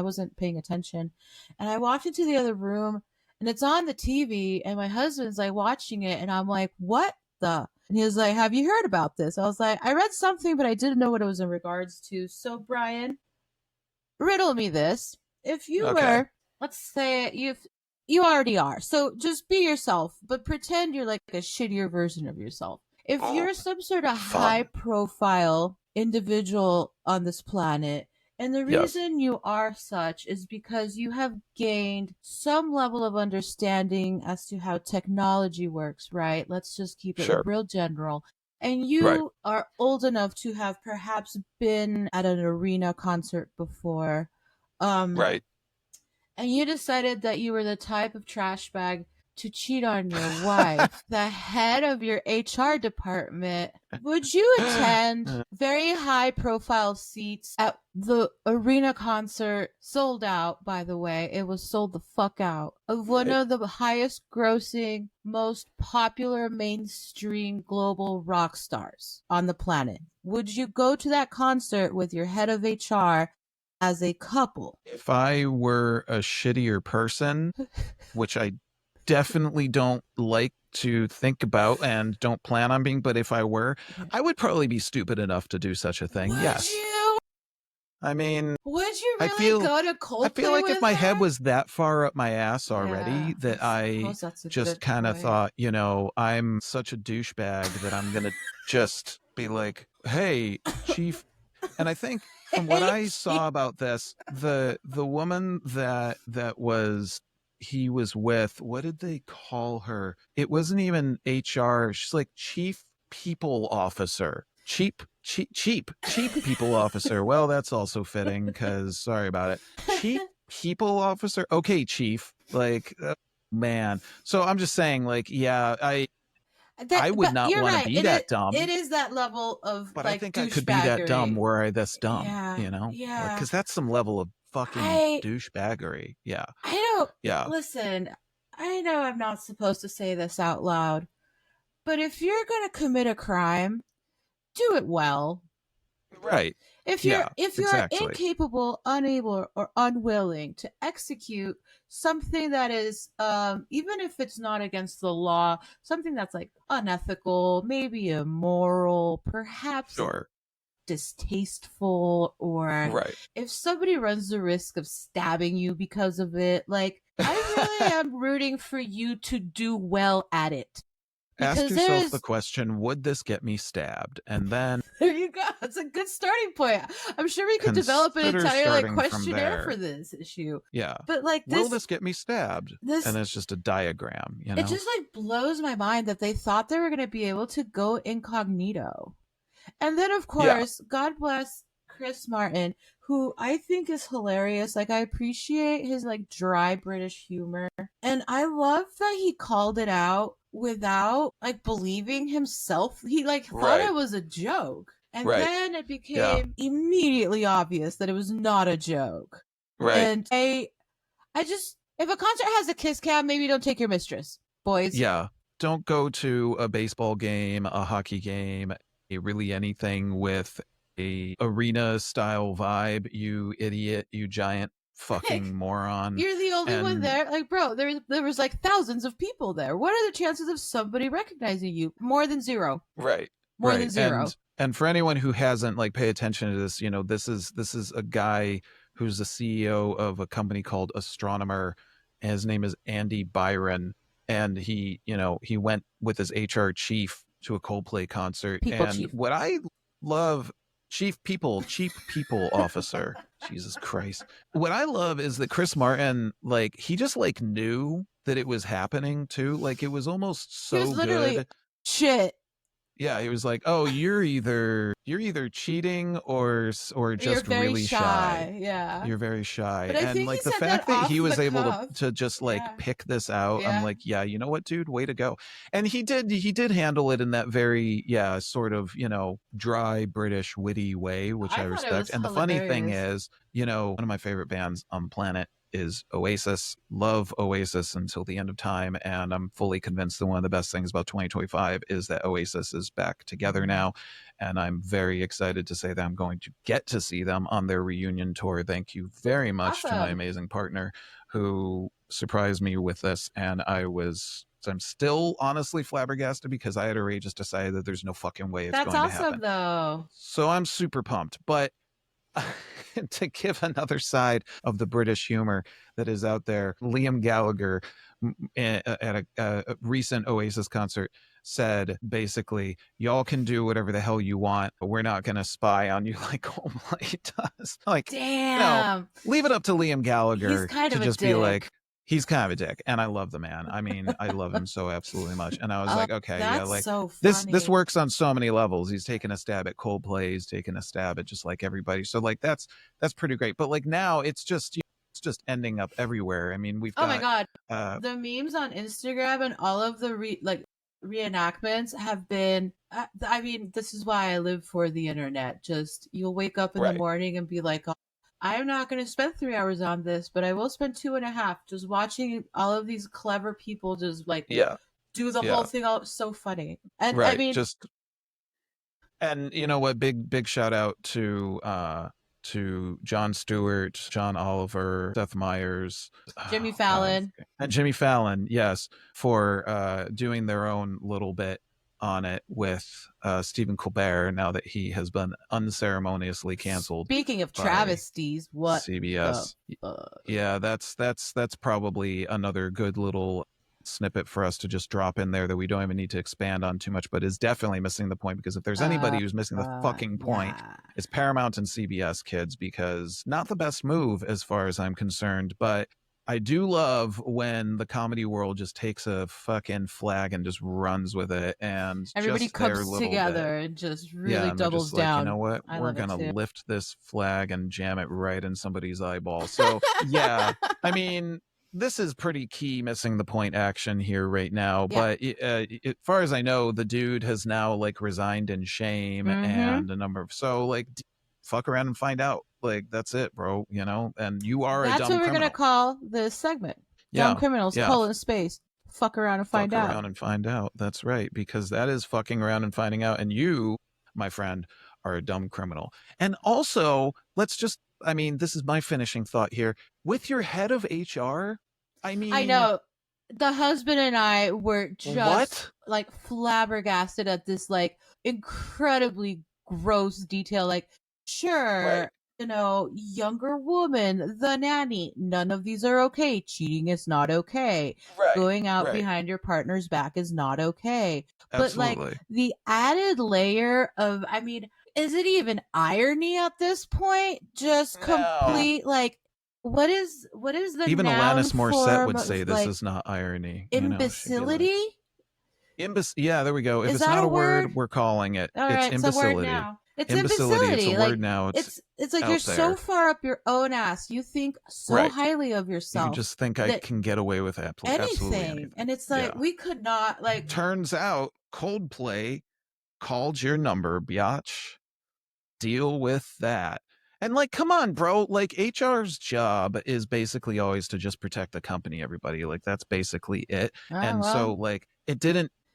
wasn't paying attention, and I walked into the other room and it's on the TV and my husband's like watching it and I'm like, what the? And he was like, have you heard about this? I was like, I read something, but I didn't know what it was in regards to. So Brian, riddle me this: if you were, let's say you already are, so just be yourself, but pretend you're like a shittier version of yourself. If you're some sort of high profile individual on this planet, and the reason you are such is because you have gained some level of understanding as to how technology works, right? Let's just keep it real general. And you are old enough to have perhaps been at an arena concert before. Right. And you decided that you were the type of trash bag to cheat on your wife, the head of your HR department. Would you attend very high profile seats at the arena concert, sold out, by the way? It was sold the fuck out, of one of the highest grossing, most popular mainstream global rock stars on the planet? Would you go to that concert with your head of HR as a couple? If I were a shittier person, which I definitely don't like to think about and don't plan on being, but if I were, I would probably be stupid enough to do such a thing. Would yes. you? I mean, would you really go to Coldplay? I feel like with if my head her? was that far up my ass already that I suppose that's a just good kind of point. thought, you know, I'm such a douchebag that I'm going to just be like, hey, chief. And I think from what I saw about this, the woman that he was with, what did they call her? It wasn't even HR. She's like chief people officer. Cheap people officer. Well, that's also fitting because sorry about it. Chief people officer. Okay, chief. Like, man. So I'm just saying, like, yeah, I would not want to be that dumb. It is that level of, but like, I think I could be that dumb where I this dumb, Yeah, you know? yeah. Because that's some level of fucking douchebaggery. Yeah. I don't. Yeah. Listen, I know I'm not supposed to say this out loud, but if you're going to commit a crime, do it well. Right. If you're exactly. incapable, unable, or unwilling to execute something that is, even if it's not against the law, something that's like unethical, maybe immoral, perhaps distasteful, or if somebody runs the risk of stabbing you because of it, like, I really am rooting for you to do well at it. Ask because yourself the question, would this get me stabbed? And then there you go. It's a good starting point. I'm sure we could develop an consider entire starting from questionnaire for there. this issue. Yeah. But Will this get me stabbed? this And it's just a diagram, you know? it just blows my mind that they thought they were going to be able to go incognito. And then of course, God bless Chris Martin, who I think is hilarious. Like, I appreciate his dry British humor. And I love that he called it out without believing himself. He thought it was a joke. And then it became immediately obvious that it was not a joke. Right. And I just, if a concert has a kiss cam, maybe don't take your mistress, boys. Yeah. Don't go to a baseball game, a hockey game, really anything with a arena style vibe, you idiot, you giant fucking moron. You're the only one there. Bro, there was thousands of people there. What are the chances of somebody recognizing you? More than zero. Right. More than zero. And for anyone who hasn't paid attention to this, this is a guy who's the CEO of a company called Astronomer, and his name is Andy Byron, and he went with his HR chief to a Coldplay concert. What I love, chief people officer. Jesus Christ. What I love is that Chris Martin, he just knew that it was happening too. It was almost so he was literally, good. Shit. Yeah, he was like, "Oh, you're either cheating or just really shy. Yeah, you're very shy." But I and think he the said fact that he was able to just pick this out, I'm like, yeah, you know what, dude, way to go. And he did handle it in that very sort of dry British witty way, which I respect. And the funny thing is, one of my favorite bands on the planet is Oasis. Love Oasis until the end of time, and I'm fully convinced that one of the best things about 2025 is that Oasis is back together now, and I'm very excited to say that I'm going to get to see them on their reunion tour. Thank you very much to my amazing partner who surprised me with this, and I'm still honestly flabbergasted because I had already just decided that there's no fucking way it's going to happen. That's awesome, though. So I'm super pumped, but to give another side of the British humor that is out there, Liam Gallagher at a recent Oasis concert said, basically, y'all can do whatever the hell you want, but we're not going to spy on you like Coldplay does. Damn. Leave it up to Liam Gallagher to just be like, he's kind of a dick, and I love the man. I mean, I love him so absolutely much. And I was like, okay, so this works on so many levels. He's taking a stab at Coldplay, he's taking a stab at just everybody. So that's pretty great. But now it's just ending up everywhere. I mean, we've got, oh my god, the memes on Instagram and all of the reenactments have been. I mean, this is why I live for the internet. Just you'll wake up in the morning and be like, I'm not going to spend 3 hours on this, but I will spend 2.5 just watching all of these clever people just do the whole thing. All so funny. And I mean, and you know what? Big shout out to Jon Stewart, John Oliver, Seth Meyers, Jimmy Fallon, and Jimmy Fallon. Yes, for doing their own little bit on it with Stephen Colbert, now that he has been unceremoniously canceled. Speaking of travesties, what CBS? Yeah, that's probably another good little snippet for us to just drop in there that we don't even need to expand on too much, but is definitely missing the point, because if there's anybody who's missing the fucking point, it's Paramount and CBS, kids, because not the best move as far as I'm concerned, but I do love when the comedy world just takes a fucking flag and just runs with it, and everybody just comes together and just really doubles down. You know what? We're gonna lift this flag and jam it right in somebody's eyeball. So yeah, I mean, this is pretty key missing the point action here right now. But as far as I know, the dude has now resigned in shame and a number of fuck around and find out. That's it, bro. And you are that's a dumb what we're criminal. gonna call this segment. Dumb criminals, :space. Fuck around and find out. Fuck around and find out. That's right, because that is fucking around and finding out. And you, my friend, are a dumb criminal. And also, I mean, this is my finishing thought here. With your head of HR, I mean, I know the husband and I were just flabbergasted at this incredibly gross detail. Sure, younger woman, the nanny. None of these are okay. Cheating is not okay. Right. Going out right. behind your partner's back is not okay. But like Absolutely. the added layer of, I mean, is it even irony at this point? Just No. complete like what is the Even noun Alanis Morissette form would of, say this like, is not irony. She'd be like, imbecility? Yeah, there we go. If Is it's that not a a word, word? we're calling it. All It's right, it's a word imbecility. now. It's Imbecility. It's a Like, word now. it's like out you're so there. far up your own ass. You think so Right. highly of You yourself. just think I that can get away with absolutely anything. And it's like Yeah. we could not like. Turns out Coldplay called your number, biatch. Deal with that. And like, come on, bro. Like, HR's job is basically always to just protect the company, everybody. Like, that's basically it. Oh, And so, like,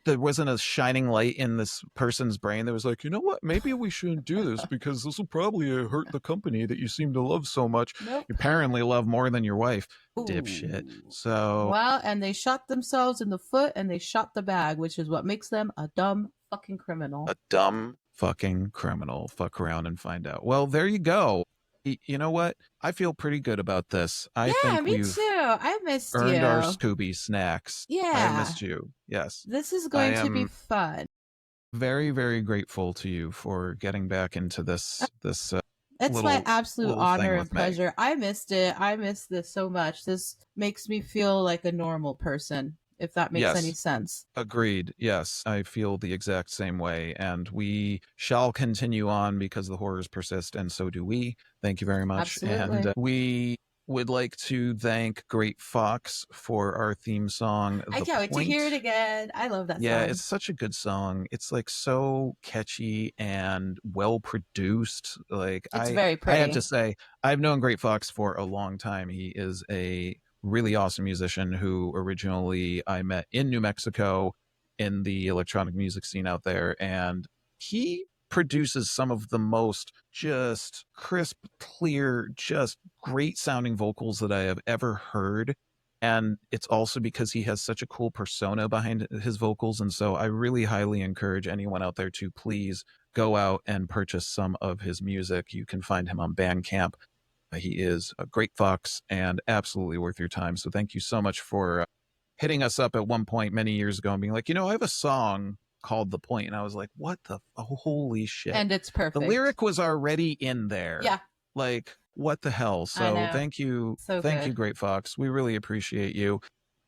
there wasn't a shining light in this person's brain that was like, you know what? Maybe we shouldn't do this because this will probably hurt the company that you seem to love so much. Nope. You apparently love more than your wife, dipshit. Ooh. So, Well, and they shot themselves in the foot and they shot the bag, which is what makes them a dumb fucking criminal. a dumb fucking criminal. Fuck around and find out. Well, there you go. You know what? I feel pretty good about this. I think me we've too. I missed earned you. our Scooby snacks. Yeah. I missed you. Yes. This is going to be am fun. Very, very grateful to you for getting back into this. It's little- my absolute little thing honor and with me. pleasure. I missed it. I missed this so much. This makes me feel like a normal person, if that makes Yes. any sense. Agreed. Yes, I feel the exact same way. And we shall continue on because the horrors persist, and so do we. Thank you very much. Absolutely. And we would like to thank Great Fox for our theme song. I The can't wait to hear it Point. again. I love that Yeah, song. it's such a good song. It's like so catchy and well produced. Like It's I very I pretty. have to say, I've known Great Fox for a long time. He is a really awesome musician who originally I met in New Mexico in the electronic music scene out there, and he produces some of the most just crisp, clear, just great sounding vocals that I have ever heard. And it's also because he has such a cool persona behind his vocals. And so I really highly encourage anyone out there to please go out and purchase some of his music. You can find him on Bandcamp. He is a great fox and absolutely worth your time. So thank you so much for hitting us up at one point many years ago and being like, I have a song called The Point. And I was like, what the holy shit. And it's perfect. The lyric was already in there. Yeah. Like, what the hell? I So know. thank you. So Thank good. you, Great Fox. We really appreciate you.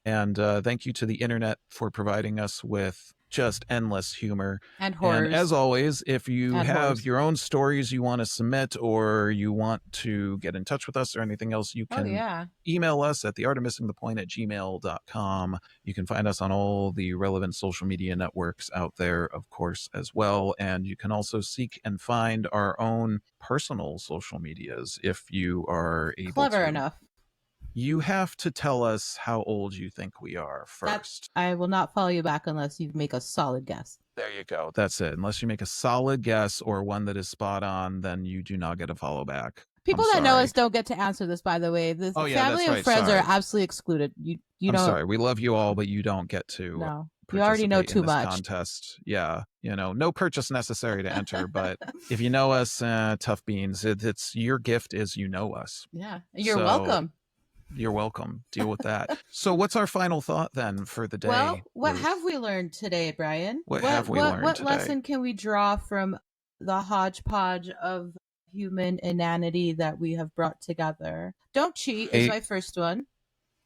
And thank you to the internet for providing us with just endless humor. And horrors. And as always, if you And have horrors. your own stories you want to submit or you want to get in touch with us or anything else, you Oh, can yeah. email us at theartofmissingthepoint@gmail.com. You can find us on all the relevant social media networks out there, of course, as well. And you can also seek and find our own personal social medias if you are able Clever to. enough. You have to tell us how old you think we are first. I will not follow you back unless you make a solid guess. There you go. That's it. Unless you make a solid guess or one that is spot on, then you do not get a follow back. People I'm that know sorry. us don't get to answer this, by the way. The Oh, yeah, family that's and right. friends Sorry. are absolutely excluded. You I'm don't. sorry. We love you all, but you don't get to No. You already know participate too in this much. contest. Yeah. No purchase necessary to enter, but if you know us, tough beans. It's your gift is you know us. Yeah. You're So, welcome. You're welcome. Deal with that. So what's our final thought then for the day? Well, what Ruth? have we learned today, Brian? What have we learned What today? lesson can we draw from the hodgepodge of human inanity that we have brought together? Don't cheat is Hey, my first one.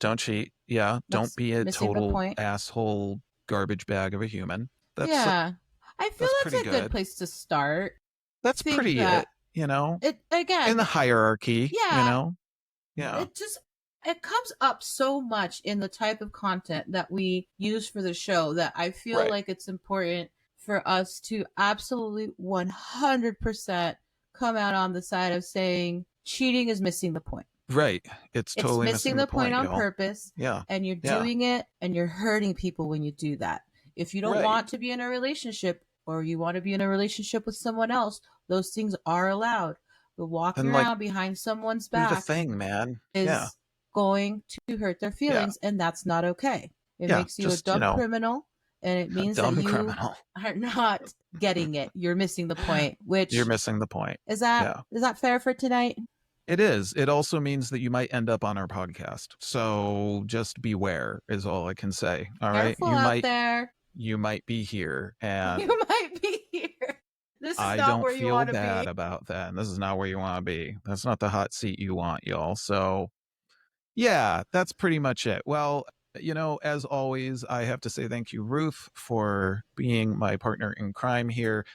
Don't cheat. Yeah. Don't That's be a missing the total point. asshole garbage bag of a human. That's Yeah. I feel that's that's a pretty good good. place to start. that's think pretty that- it. It again. In the hierarchy. Yeah. Yeah. It comes up so much in the type of content that we use for the show that I feel Right. like it's important for us to absolutely 100% come out on the side of saying cheating is missing the point. Right. It's totally It's missing the point on y'all. purpose, Yeah. and you're Yeah. doing it and you're hurting people when you do that. If you don't Right. want to be in a relationship or you want to be in a relationship with someone else, those things are allowed. But walking And, like, around behind someone's Do the back thing, man. is Yeah. going to hurt their feelings, and that's not okay. It Yeah, makes you just, a dumb criminal, and it means Dumb that you criminal. are not getting it. You're missing the point. Which You're missing the point. is that fair for tonight? It is. It also means that you might end up on our podcast. So just beware is all I can say. All right. Careful out there. You might be here, and You might be here. This is I not don't where you feel want to bad be. about that. And this is not where you want to be. That's not the hot seat you want, y'all. So yeah, that's pretty much it. Well, as always, I have to say thank you, Ruth, for being my partner in crime here.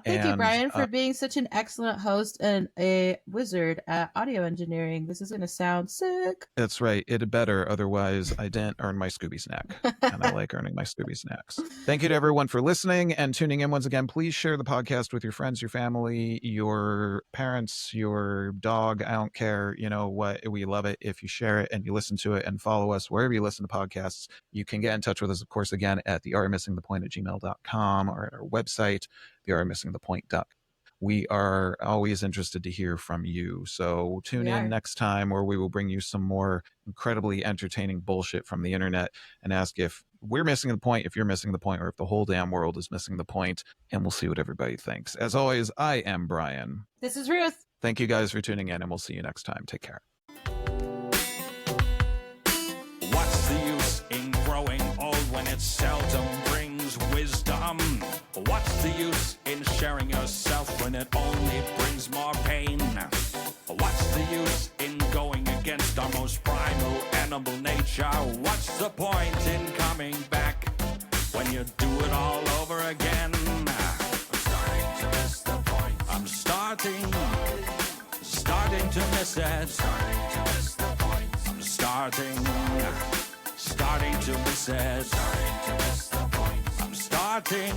Thank you, Brian, for being such an excellent host and a wizard at audio engineering. This is going to sound sick. That's right. It better. Otherwise, I didn't earn my Scooby snack. And I like earning my Scooby snacks. Thank you to everyone for listening and tuning in once again. Please share the podcast with your friends, your family, your parents, your dog. I don't care. You know what? We love it if you share it and you listen to it and follow us wherever you listen to podcasts. You can get in touch with us, of course, again at theartmissingthepoint@gmail.com or at our website, theartmissingthepoint.com. We are always interested to hear from you. So tune in next time where we will bring you some more incredibly entertaining bullshit from the internet and ask if we're missing the point, if you're missing the point, or if the whole damn world is missing the point. And we'll see what everybody thinks. As always, I am Brian. This is Ruth. Thank you guys for tuning in, and we'll see you next time. Take care. What's the use in growing old when it seldom brings wisdom? What's the use in sharing yourself when it only brings more pain? What's the use in going against our most primal animal nature? What's the point in coming back when you do it all over again? I'm starting to miss the point. I'm starting to miss it. Starting to miss the point. I'm starting to miss it. Starting to miss the point. I'm starting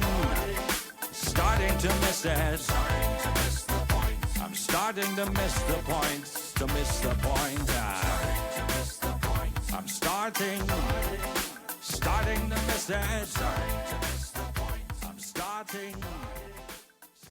to miss it. Starting to miss the point. I'm starting to miss the point. To miss the point. Starting to miss the point. I'm starting to miss it. Starting to miss the point. I'm starting.